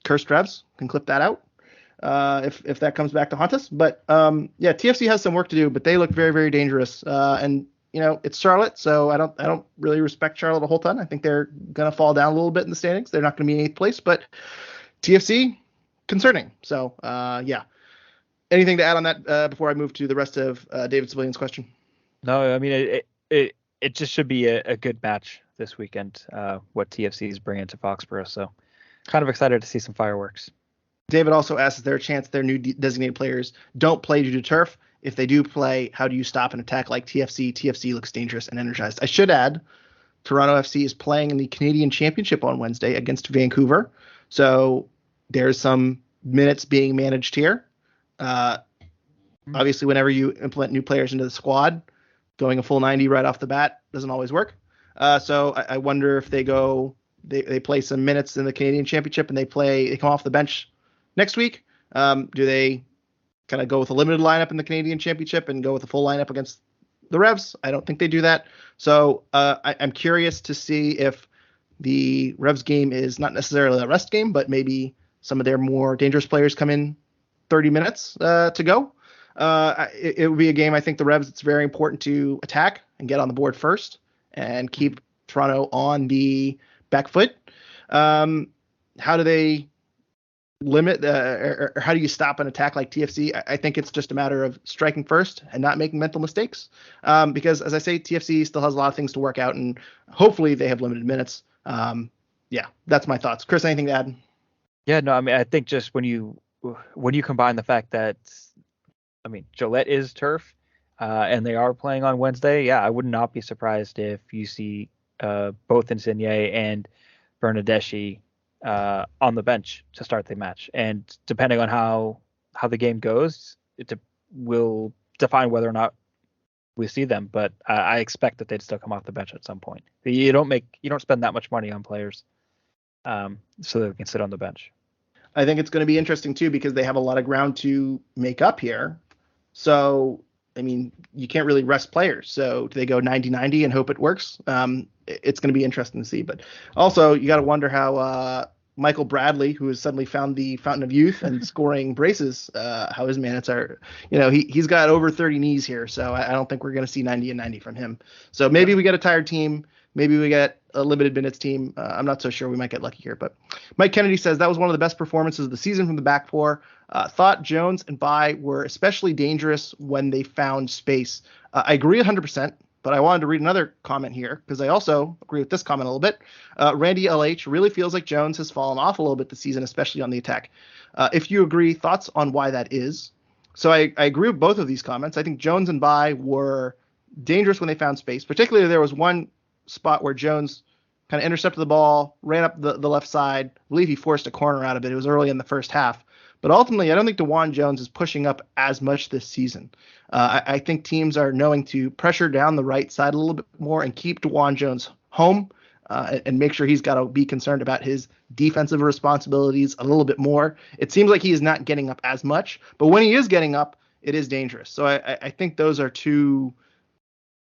Cursed Revs, can clip that out if that comes back to haunt us. But TFC has some work to do, but they look very, very dangerous. And it's Charlotte, so I don't really respect Charlotte a whole ton. I think they're gonna fall down a little bit in the standings. They're not gonna be in 8th place, but TFC concerning. So anything to add on that before I move to the rest of David Civilian's question? No, I mean it just should be a good match this weekend, what TFC is bringing to Foxborough. So kind of excited to see some fireworks. David also asks, is there a chance their new designated players don't play due to turf? If they do play, how do you stop an attack like TFC? TFC looks dangerous and energized. I should add, Toronto FC is playing in the Canadian Championship on Wednesday against Vancouver. So there's some minutes being managed here. Obviously, whenever you implement new players into the squad, going a full 90 right off the bat doesn't always work. So I wonder if they play some minutes in the Canadian Championship and they come off the bench next week. Do they kind of go with a limited lineup in the Canadian Championship and go with a full lineup against the Revs? I don't think they do that. So I'm curious to see if the Revs game is not necessarily a rest game, but maybe some of their more dangerous players come in 30 minutes to go. It would be a game, I think the Revs, it's very important to attack and get on the board first and keep Toronto on the back foot. How do they limit or how do you stop an attack like TFC? I think it's just a matter of striking first and not making mental mistakes. Because as I say, TFC still has a lot of things to work out and hopefully they have limited minutes. That's my thoughts. Chris, anything to add? Yeah, no, I mean, I think just when you combine the fact that, Gillette is turf, and they are playing on Wednesday. Yeah, I would not be surprised if you see both Insigne and Bernardeschi on the bench to start the match. And depending on how the game goes, it will define whether or not we see them. But I expect that they'd still come off the bench at some point. You don't spend that much money on players so that they can sit on the bench. I think it's going to be interesting too because they have a lot of ground to make up here. So, you can't really rest players. So do they go 90-90 and hope it works? It's going to be interesting to see. But also, you got to wonder how Michael Bradley, who has suddenly found the fountain of youth and scoring braces, how his minutes are. He's got over 30 knees here. So I don't think we're going to see 90 and 90 from him. So maybe we get a tired team. Maybe we get a limited minutes team. I'm not so sure. We might get lucky here. But Mike Kennedy says that was one of the best performances of the season from the back four. Thought Jones and Bai were especially dangerous when they found space. I agree 100%, but I wanted to read another comment here because I also agree with this comment a little bit. Randy LH really feels like Jones has fallen off a little bit this season, especially on the attack. If you agree, thoughts on why that is? So I agree with both of these comments. I think Jones and Bai were dangerous when they found space. Particularly, there was one spot where Jones kind of intercepted the ball, ran up the left side. I believe he forced a corner out of it. It was early in the first half. But ultimately, I don't think DeJuan Jones is pushing up as much this season. I think teams are knowing to pressure down the right side a little bit more and keep DeJuan Jones home and make sure he's got to be concerned about his defensive responsibilities a little bit more. It seems like he is not getting up as much, but when he is getting up, it is dangerous. So I think those are two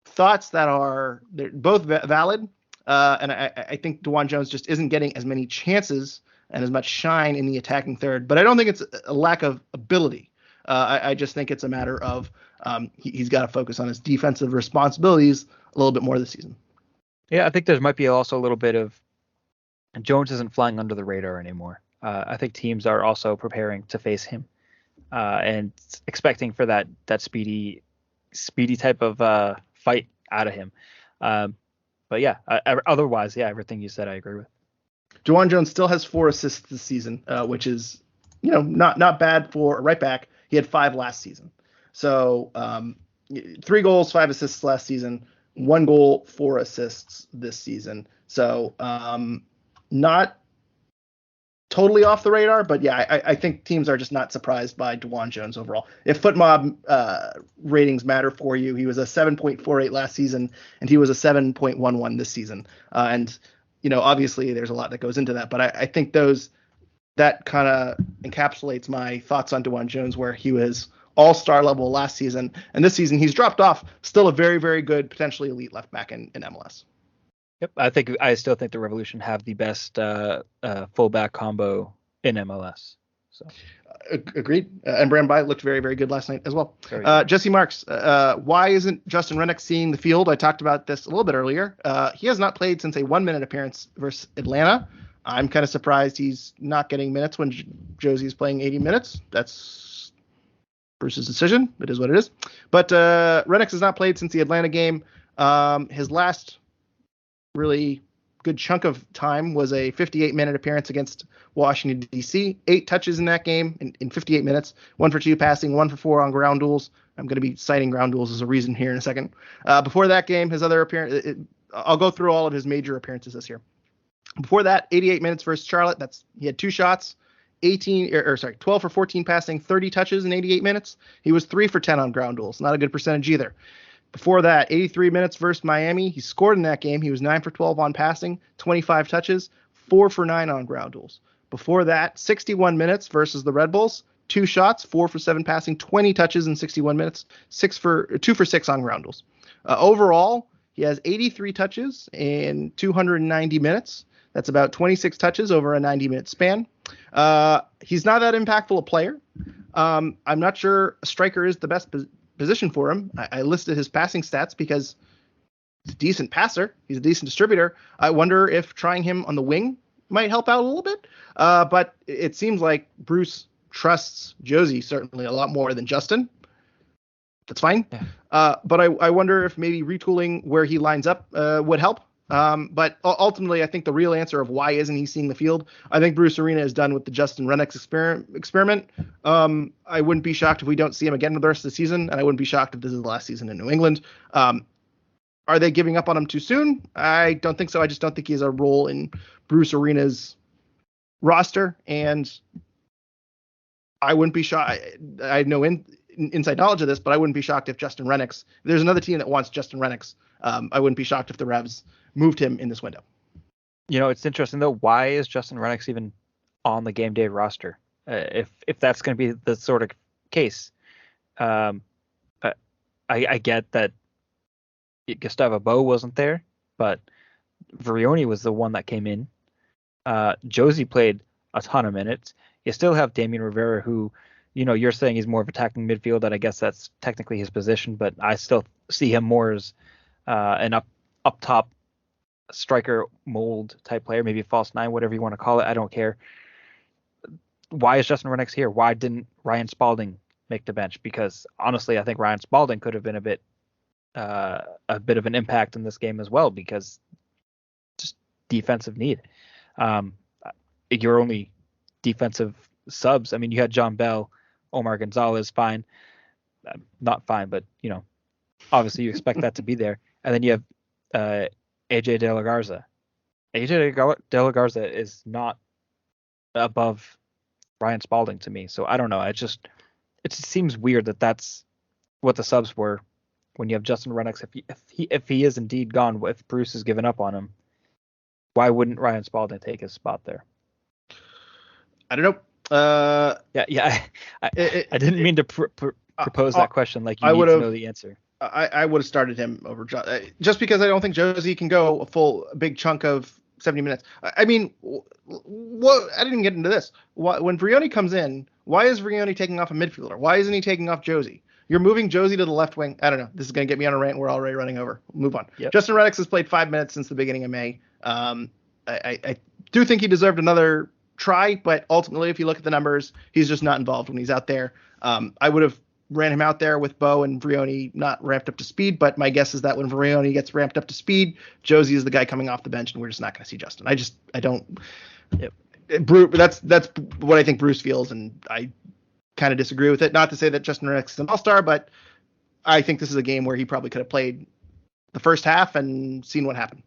thoughts that are both valid. And I think DeJuan Jones just isn't getting as many chances and as much shine in the attacking third. But I don't think it's a lack of ability. I just think it's a matter of he's got to focus on his defensive responsibilities a little bit more this season. Yeah, I think there might be also a little bit of Jones isn't flying under the radar anymore. I think teams are also preparing to face him and expecting for that speedy type of fight out of him. But yeah, otherwise, everything you said, I agree with. DeJuan Jones still has 4 assists this season, which is, not bad for a right back. He had 5 last season. So 3 goals, 5 assists last season, 1 goal, 4 assists this season. So not totally off the radar, but yeah, I think teams are just not surprised by DeJuan Jones overall. If FootMob ratings matter for you, he was a 7.48 last season, and he was a 7.11 this season. And obviously there's a lot that goes into that, but I think that kind of encapsulates my thoughts on DeJuan Jones, where he was all-star level last season, and this season he's dropped off. Still a very, very good, potentially elite left back in MLS. Yep, I still think the Revolution have the best fullback combo in MLS. So agreed. And Brand By looked very, very good last night as well. Jesse Marks, why isn't Justin Rennick seeing the field? I talked about this a little bit earlier. He has not played since a 1-minute appearance versus Atlanta. I'm kind of surprised he's not getting minutes when Josie's playing 80 minutes. That's Bruce's decision. It is what it is. But Rennick has not played since the Atlanta game. His last really good chunk of time was a 58-minute appearance against Washington, D.C. 8 touches in that game in 58 minutes, 1 for 2 passing, 1 for 4 on ground duels. I'm going to be citing ground duels as a reason here in a second. Before that game, his other appearance, I'll go through all of his major appearances this year. Before that, 88 minutes versus Charlotte. He had 2 shots, 12 for 14 passing, 30 touches in 88 minutes. He was 3 for 10 on ground duels. Not a good percentage either. Before that, 83 minutes versus Miami. He scored in that game. He was 9 for 12 on passing, 25 touches, 4 for 9 on ground duels. Before that, 61 minutes versus the Red Bulls. 2 shots, 4 for 7 passing, 20 touches in 61 minutes, 2 for 6 on ground duels. Overall, he has 83 touches in 290 minutes. That's about 26 touches over a 90-minute span. He's not that impactful a player. I'm not sure a striker is the best position for him. I listed his passing stats because he's a decent passer. He's a decent distributor. I wonder if trying him on the wing might help out a little bit. But it seems like Bruce trusts Josie certainly a lot more than Justin. That's fine. Yeah. But I wonder if maybe retooling where he lines up would help. But ultimately, I think the real answer of why isn't he seeing the field, I think Bruce Arena is done with the Justin Rennick experiment. I wouldn't be shocked if we don't see him again for the rest of the season, and I wouldn't be shocked if this is the last season in New England. Are they giving up on him too soon? I don't think so. I just don't think he has a role in Bruce Arena's roster, and I wouldn't be shocked. I had no inside knowledge of this, but I wouldn't be shocked if Justin Rennick's. If there's another team that wants Justin Rennick's, I wouldn't be shocked if the Revs moved him in this window. It's interesting though. Why is Justin Rennick's even on the game day roster? If that's going to be the sort of case, I get that Gustavo Bo wasn't there, but Vrioni was the one that came in. Josie played a ton of minutes. You still have Damian Rivera, who, you're saying he's more of attacking midfield, and I guess that's technically his position, but I still see him more as an up top striker mold type player, maybe a false 9, whatever you want to call it. I don't care. Why is Justin Rennick here? Why didn't Ryan Spalding make the bench? Because honestly, I think Ryan Spalding could have been a bit of an impact in this game as well, because just defensive need. Your only defensive subs, I mean, you had John Bell, Omar Gonzalez, fine. Not fine, but, obviously you expect that to be there. And then you have AJ De La Garza. AJ De La Garza is not above Ryan Spalding to me. So I don't know. It just seems weird that that's what the subs were when you have Justin Rennick. If he is indeed gone, if Bruce has given up on him, why wouldn't Ryan Spalding take his spot there? I don't know. I didn't mean to propose that question like you need to know the answer. I would have started him over just because I don't think Josie can go a big chunk of 70 minutes. I mean, what? I didn't even get into this. When Vrioni comes in, why is Vrioni taking off a midfielder? Why isn't he taking off Josie? You're moving Josie to the left wing. I don't know. This is going to get me on a rant. We're already running over. Move on. Yep. Justin Rennick has played 5 minutes since the beginning of May. I do think he deserved another try, but ultimately, if you look at the numbers, he's just not involved when he's out there. I would have ran him out there with Bo and Vrioni not ramped up to speed, but my guess is that when Vrioni gets ramped up to speed, Josie is the guy coming off the bench, and we're just not going to see Justin. I don't. Yep. That's what I think Bruce feels, and I kind of disagree with it. Not to say that Justin Rex is an all-star, but I think this is a game where he probably could have played the first half and seen what happened.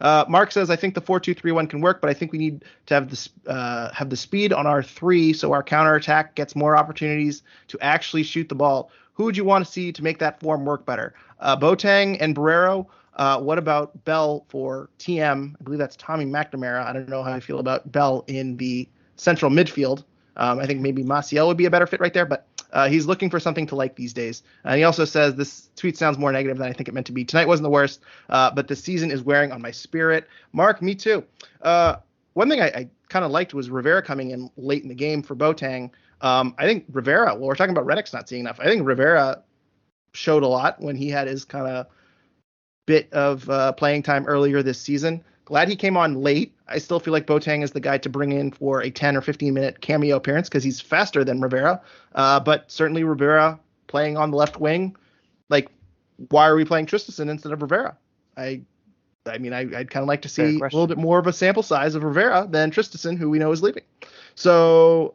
Mark says, I think the 4-2-3-1 can work, but I think we need to have the speed on our 3 so our counterattack gets more opportunities to actually shoot the ball. Who would you want to see to make that form work better? Boateng and Barrero. What about Bell for TM? I believe that's Tommy McNamara. I don't know how I feel about Bell in the central midfield. I think maybe Maciel would be a better fit right there, but he's looking for something to like these days. And he also says, this tweet sounds more negative than I think it meant to be. Tonight wasn't the worst, but the season is wearing on my spirit. Mark, me too. One thing I kind of liked was Rivera coming in late in the game for Boateng. I think Rivera, well, we're talking about Reddick's not seeing enough. I think Rivera showed a lot when he had his kind of bit of playing time earlier this season. Glad he came on late. I still feel like Boateng is the guy to bring in for a 10 or 15-minute cameo appearance because he's faster than Rivera. But certainly Rivera playing on the left wing, like, why are we playing Tristan instead of Rivera? I'd kind of like to see a little bit more of a sample size of Rivera than Tristan, who we know is leaving. So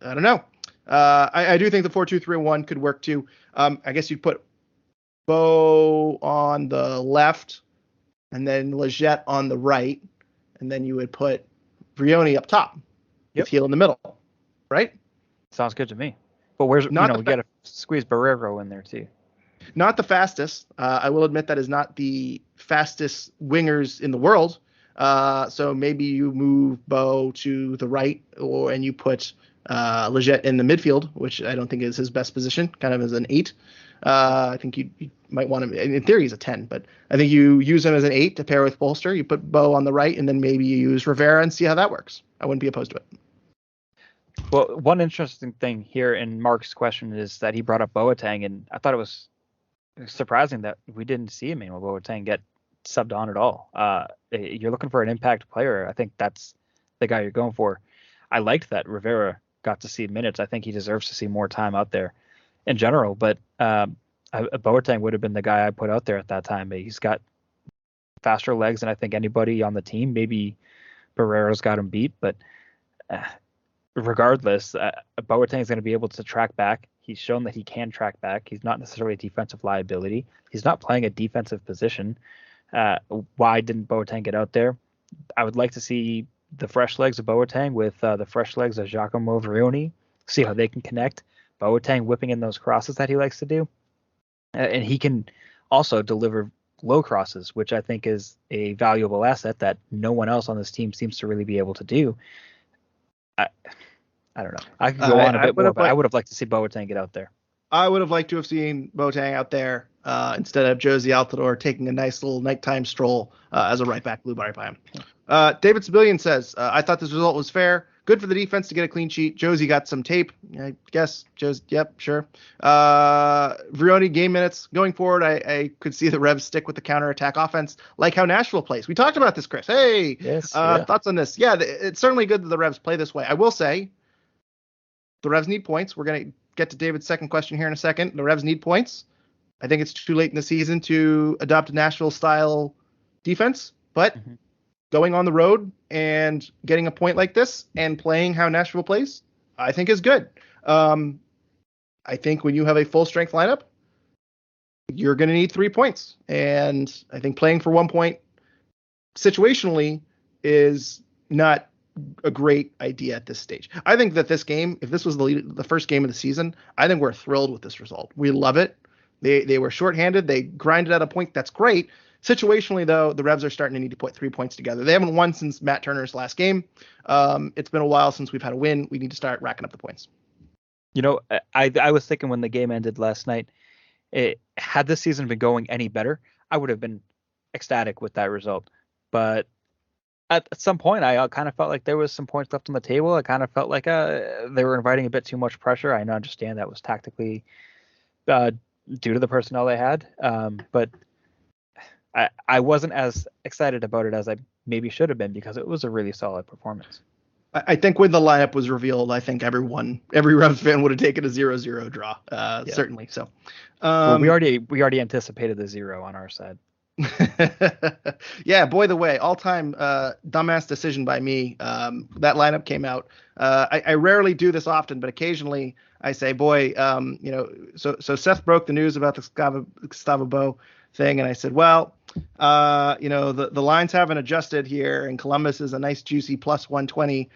I don't know. I do think the 4-2-3-1 could work too. I guess you'd put Bo on the left and then Lletget on the right, and then you would put Vrioni up top with Heel in the middle, right? Sounds good to me. But we got to squeeze Barrero in there too. Not the fastest. I will admit that is not the fastest wingers in the world. So maybe you move Bo to the right, and you put Lletget in the midfield, which I don't think is his best position, kind of as an 8. I think you might want him. In theory, he's a 10, but I think you use him as an 8 to pair with Bolster. You put Bo on the right, and then maybe you use Rivera and see how that works. I wouldn't be opposed to it. Well, one interesting thing here in Mark's question is that he brought up Boateng, and I thought it was surprising that we didn't see Emmanuel Boateng get subbed on at all. You're looking for an impact player. I think that's the guy you're going for. I liked that Rivera got to see minutes. I think he deserves to see more time out there in general, but Boateng would have been the guy I put out there at that time. He's got faster legs than I think anybody on the team. Maybe Barrero's got him beat, but regardless, Boateng is going to be able to track back. He's shown that he can track back. He's not necessarily a defensive liability. He's not playing a defensive position. Why didn't Boateng get out there? I would like to see the fresh legs of Boateng with the fresh legs of Giacomo Vrioni, see how they can connect. Boateng whipping in those crosses that he likes to do. And he can also deliver low crosses, which I think is a valuable asset that no one else on this team seems to really be able to do. I don't know. I could go on a bit more, but I would have liked to see Boateng get out there. I would have liked to have seen Boateng out there instead of Josie Altidore taking a nice little nighttime stroll as a right back blue by him. David Sibilian says, I thought this result was fair. Good for the defense to get a clean sheet. Josie got some tape. I guess. Josie, yep, sure. Vrioni game minutes. Going forward, I could see the Revs stick with the counterattack offense, like how Nashville plays. We talked about this, Chris. Hey, yes, thoughts on this? Yeah, it's certainly good that the Revs play this way. I will say the Revs need points. We're going to get to David's second question here in a second. The Revs need points. I think it's too late in the season to adopt a Nashville-style defense, but going on the road and getting a point like this and playing how Nashville plays, I think is good. I think when you have a full-strength lineup, you're going to need 3 points. And I think playing for 1 point situationally is not a great idea at this stage. I think that this game, if this was the first game of the season, I think we're thrilled with this result. We love it. They were shorthanded. They grinded out a point. That's great. Situationally, though, the Revs are starting to need to put 3 points together. They haven't won since Matt Turner's last game. It's been a while since we've had a win. We need to start racking up the points. You know, I was thinking when the game ended last night, had this season been going any better, I would have been ecstatic with that result. But at some point, I kind of felt like there was some points left on the table. I kind of felt like they were inviting a bit too much pressure. I understand that was tactically due to the personnel they had. But I wasn't as excited about it as I maybe should have been because it was a really solid performance. I think when the lineup was revealed, I think every Revs fan would have taken a 0-0 draw. Certainly. So well, we already anticipated the 0 on our side. Yeah, boy, the way all-time dumbass decision by me. That lineup came out. I rarely do this often, but occasionally I say, boy, so Seth broke the news about the Gustavo Bo thing, and I said, well, the lines haven't adjusted here, and Columbus is a nice juicy plus 120.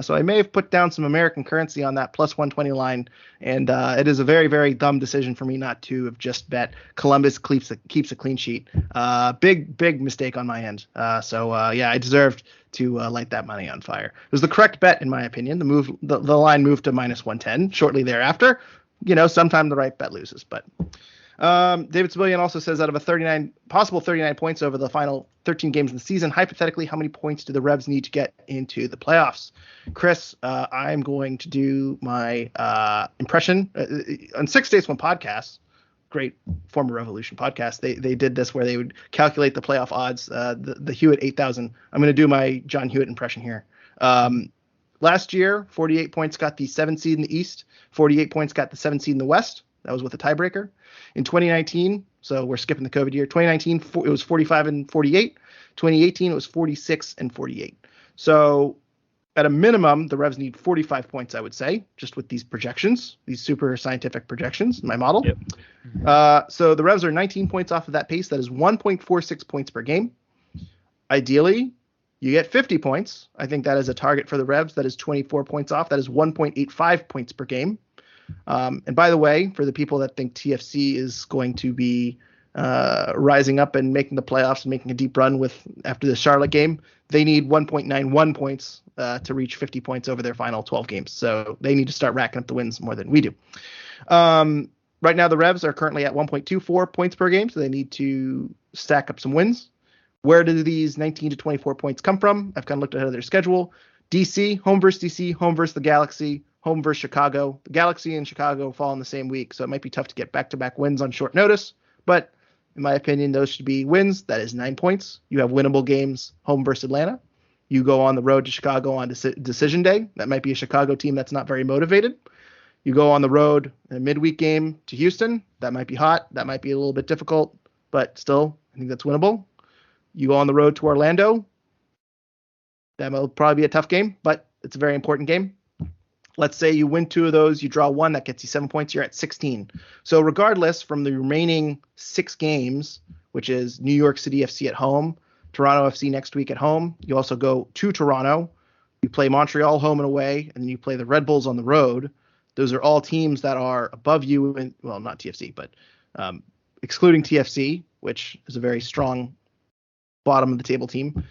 So I may have put down some American currency on that plus 120 line, and it is a very, very dumb decision for me not to have just bet Columbus keeps a clean sheet. Big mistake on my end. I deserved to light that money on fire. It was the correct bet in my opinion. The line moved to minus 110 shortly thereafter. Sometime the right bet loses, but. David Civilian also says out of a possible 39 points over the final 13 games in the season, hypothetically, how many points do the Revs need to get into the playoffs? Chris, I'm going to do my impression on 6 Days One podcast. Great former Revolution podcast. They did this where they would calculate the playoff odds. The Hewitt 8,000. I'm going to do my John Hewitt impression here. Last year, 48 points got the 7th seed in the East. 48 points got the 7th seed in the West. That was with a tiebreaker. In 2019, so we're skipping the COVID year, 2019, it was 45 and 48. 2018, it was 46 and 48. So at a minimum, the Revs need 45 points, I would say, just with these projections, these super scientific projections in my model. Yep. So the Revs are 19 points off of that pace. That is 1.46 points per game. Ideally, you get 50 points. I think that is a target for the Revs. That is 24 points off. That is 1.85 points per game. And by the way, for the people that think TFC is going to be rising up and making the playoffs and making a deep run after the Charlotte game, they need 1.91 points to reach 50 points over their final 12 games. So they need to start racking up the wins more than we do. Right now, the Revs are currently at 1.24 points per game, so they need to stack up some wins. Where do these 19 to 24 points come from? I've kind of looked ahead of their schedule. DC, home versus DC, home versus the Galaxy, home versus Chicago. The Galaxy and Chicago fall in the same week, so it might be tough to get back-to-back wins on short notice. But in my opinion, those should be wins. That is 9 points. You have winnable games, home versus Atlanta. You go on the road to Chicago on decision day. That might be a Chicago team that's not very motivated. You go on the road in a midweek game to Houston. That might be hot. That might be a little bit difficult, but still, I think that's winnable. You go on the road to Orlando. That will probably be a tough game, but it's a very important game. Let's say you win 2 of those, you draw 1, that gets you 7 points, you're at 16. So regardless, from the remaining 6 games, which is New York City FC at home, Toronto FC next week at home, you also go to Toronto, you play Montreal home and away, and then you play the Red Bulls on the road. Those are all teams that are above you, well, not TFC, but excluding TFC, which is a very strong bottom of the table team.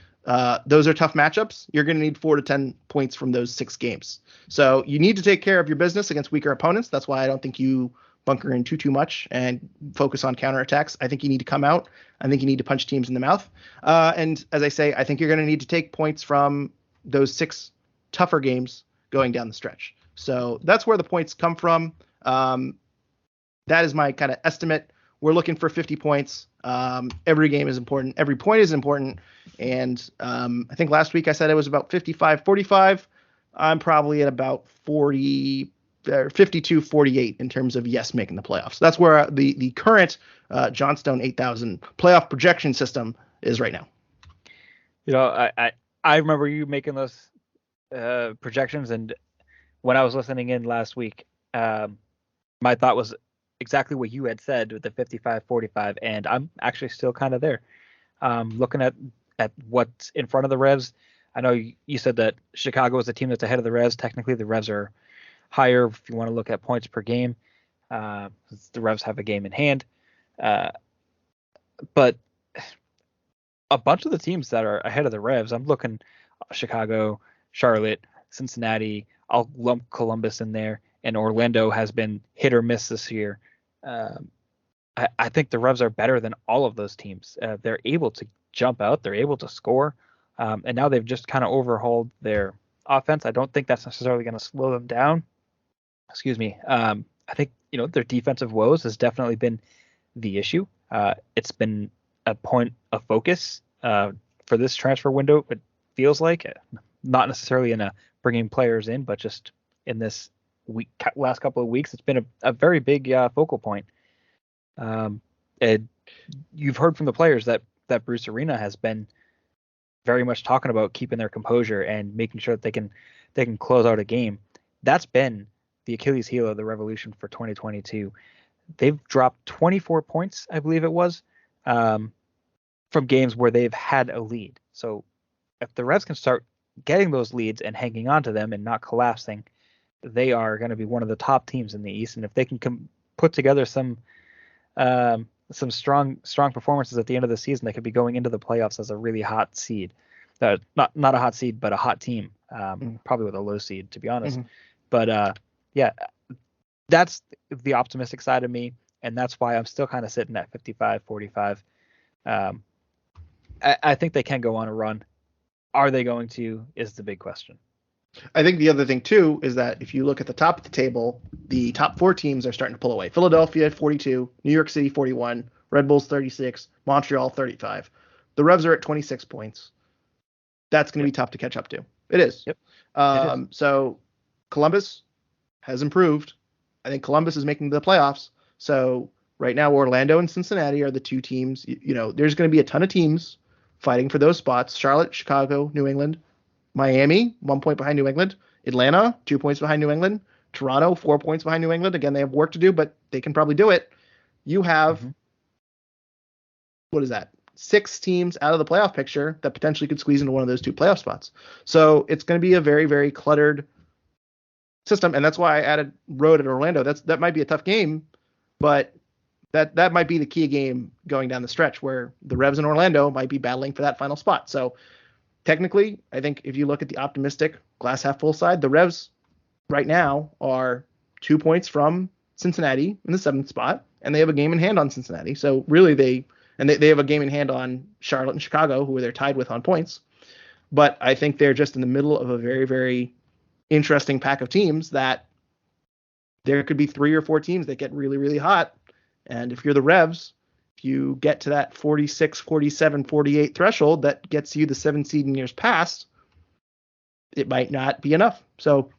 Those are tough matchups. You're going to need 4 to 10 points from those 6 games. So you need to take care of your business against weaker opponents. That's why I don't think you bunker in too much and focus on counterattacks. I think you need to come out. I think you need to punch teams in the mouth. And as I say, I think you're going to need to take points from those 6 tougher games going down the stretch. So that's where the points come from. That is my kind of estimate. We're looking for 50 points. Every game is important. Every point is important. And I think last week I said it was about 55-45. I'm probably at about 52-48 in terms of yes making the playoffs. That's where the current Johnstone 8,000 playoff projection system is right now. I remember you making those projections, and when I was listening in last week, my thought was exactly what you had said with the 55-45, and I'm actually still kind of there. Looking at what's in front of the Revs, I know you said that Chicago is the team that's ahead of the Revs. Technically, the Revs are higher if you want to look at points per game. The Revs have a game in hand. But a bunch of the teams that are ahead of the Revs, I'm looking Chicago, Charlotte, Cincinnati. I'll lump Columbus in there. And Orlando has been hit or miss this year. I think the Revs are better than all of those teams. They're able to jump out. They're able to score. And now they've just kind of overhauled their offense. I don't think that's necessarily going to slow them down. Excuse me. I think, their defensive woes has definitely been the issue. It's been a point of focus for this transfer window. It feels like, not necessarily in bringing players in, but just in this last couple of weeks, it's been a very big focal point. And you've heard from the players that Bruce Arena has been very much talking about keeping their composure and making sure that they can they can close out a game. That's been the Achilles heel of the Revolution for 2022. They've dropped 24 points, I believe it was, from games where they've had a lead. So if the Revs can start getting those leads and hanging on to them and not collapsing, they are going to be one of the top teams in the East. And if they can put together some strong performances at the end of the season, they could be going into the playoffs as a really hot seed. Not a hot seed, but a hot team. Probably with a low seed, to be honest. But yeah, that's the optimistic side of me, and that's why I'm still kind of sitting at 55-45. I think they can go on a run. Are they going to is the big question. I think the other thing, too, is that if you look at the top of the table, the top 4 teams are starting to pull away. Philadelphia, 42, New York City, 41, Red Bulls, 36, Montreal, 35. The Revs are at 26 points. That's going to be tough to catch up to. It is. Yep. It is. So Columbus has improved. I think Columbus is making the playoffs. So right now, Orlando and Cincinnati are the 2 teams. There's going to be a ton of teams fighting for those spots. Charlotte, Chicago, New England. Miami, 1 point behind New England. Atlanta, 2 points behind New England. Toronto, 4 points behind New England. Again, they have work to do, but they can probably do it. You have, what is that? 6 teams out of the playoff picture that potentially could squeeze into one of those 2 playoff spots. So it's going to be a very, very cluttered system, and that's why I added road at Orlando. That might be a tough game, but that might be the key game going down the stretch where the Revs in Orlando might be battling for that final spot. So technically, I think if you look at the optimistic glass half full side, the Revs right now are 2 points from Cincinnati in the 7th spot, and they have a game in hand on Cincinnati. So really they have a game in hand on Charlotte and Chicago, who they're tied with on points. But I think they're just in the middle of a very, very interesting pack of teams that there could be 3 or 4 teams that get really, really hot. And if you're the Revs, if you get to that 46, 47, 48 threshold that gets you the 7 seed in years past, it might not be enough. So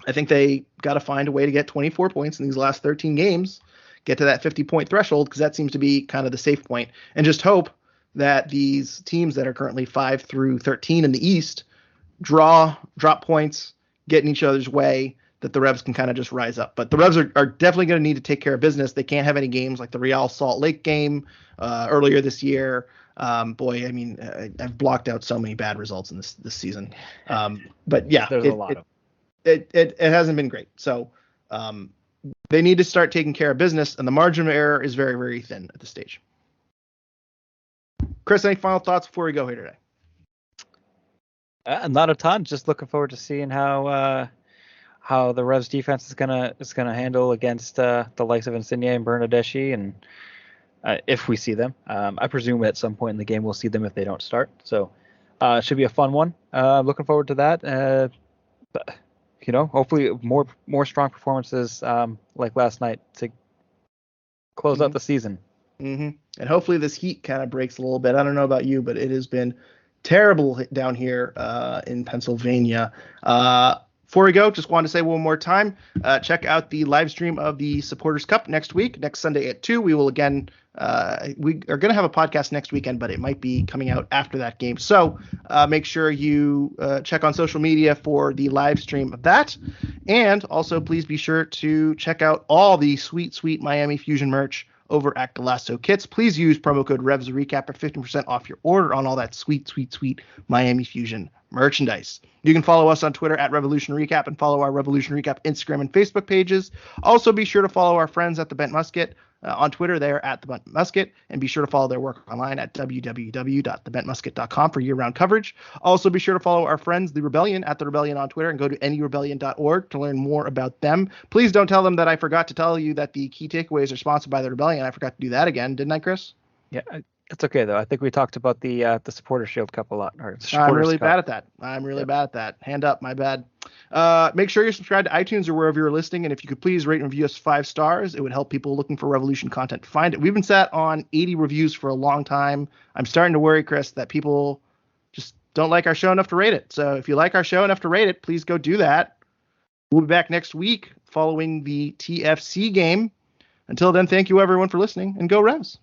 I think they got to find a way to get 24 points in these last 13 games, get to that 50-point threshold, because that seems to be kind of the safe point, and just hope that these teams that are currently 5 through 13 in the East drop points, get in each other's way, that the Revs can kind of just rise up. But the Revs are definitely going to need to take care of business. They can't have any games like the Real Salt Lake game earlier this year. I've blocked out so many bad results in this season. But yeah, there's a lot of it hasn't been great. So they need to start taking care of business, and the margin of error is very, very thin at this stage. Kris, any final thoughts before we go here today? Not a ton. Just looking forward to seeing how the Revs defense is gonna handle against the likes of Insigne and Bernardeschi, and if we see them. I presume at some point in the game we'll see them if they don't start. So it should be a fun one. Looking forward to that. But, hopefully more strong performances like last night to close out the season. And hopefully this heat kind of breaks a little bit. I don't know about you, but it has been terrible down here in Pennsylvania. Before we go, just wanted to say one more time, check out the live stream of the Supporters Cup next week, next Sunday at 2. We will again, we are going to have a podcast next weekend, but it might be coming out after that game. So make sure you check on social media for the live stream of that. And also, please be sure to check out all the sweet, sweet Miami Fusion merch over at Golasso Kits. Please use promo code RevsRecap for 15% off your order on all that sweet, sweet, sweet Miami Fusion merchandise. You can follow us on Twitter at Revolution Recap and follow our Revolution Recap Instagram and Facebook pages. Also, be sure to follow our friends at The Bent Musket on Twitter. They are at The Bent Musket, and be sure to follow their work online at www.thebentmusket.com for year-round coverage. Also, be sure to follow our friends, The Rebellion, at The Rebellion on Twitter, and go to anyrebellion.org to learn more about them. Please don't tell them that I forgot to tell you that the key takeaways are sponsored by The Rebellion. I forgot to do that again, didn't I, Kris? Yeah, it's okay, though. I think we talked about the Supporter Shield Cup a lot. I'm really bad at that. Bad at that. Hand up, my bad. Make sure you're subscribed to iTunes or wherever you're listening, and if you could please rate and review us 5 stars, it would help people looking for Revolution content to find it. We've been sat on 80 reviews for a long time. I'm starting to worry, Kris, that people just don't like our show enough to rate it. So if you like our show enough to rate it, please go do that. We'll be back next week following the TFC game. Until then, thank you everyone for listening, and go Revs.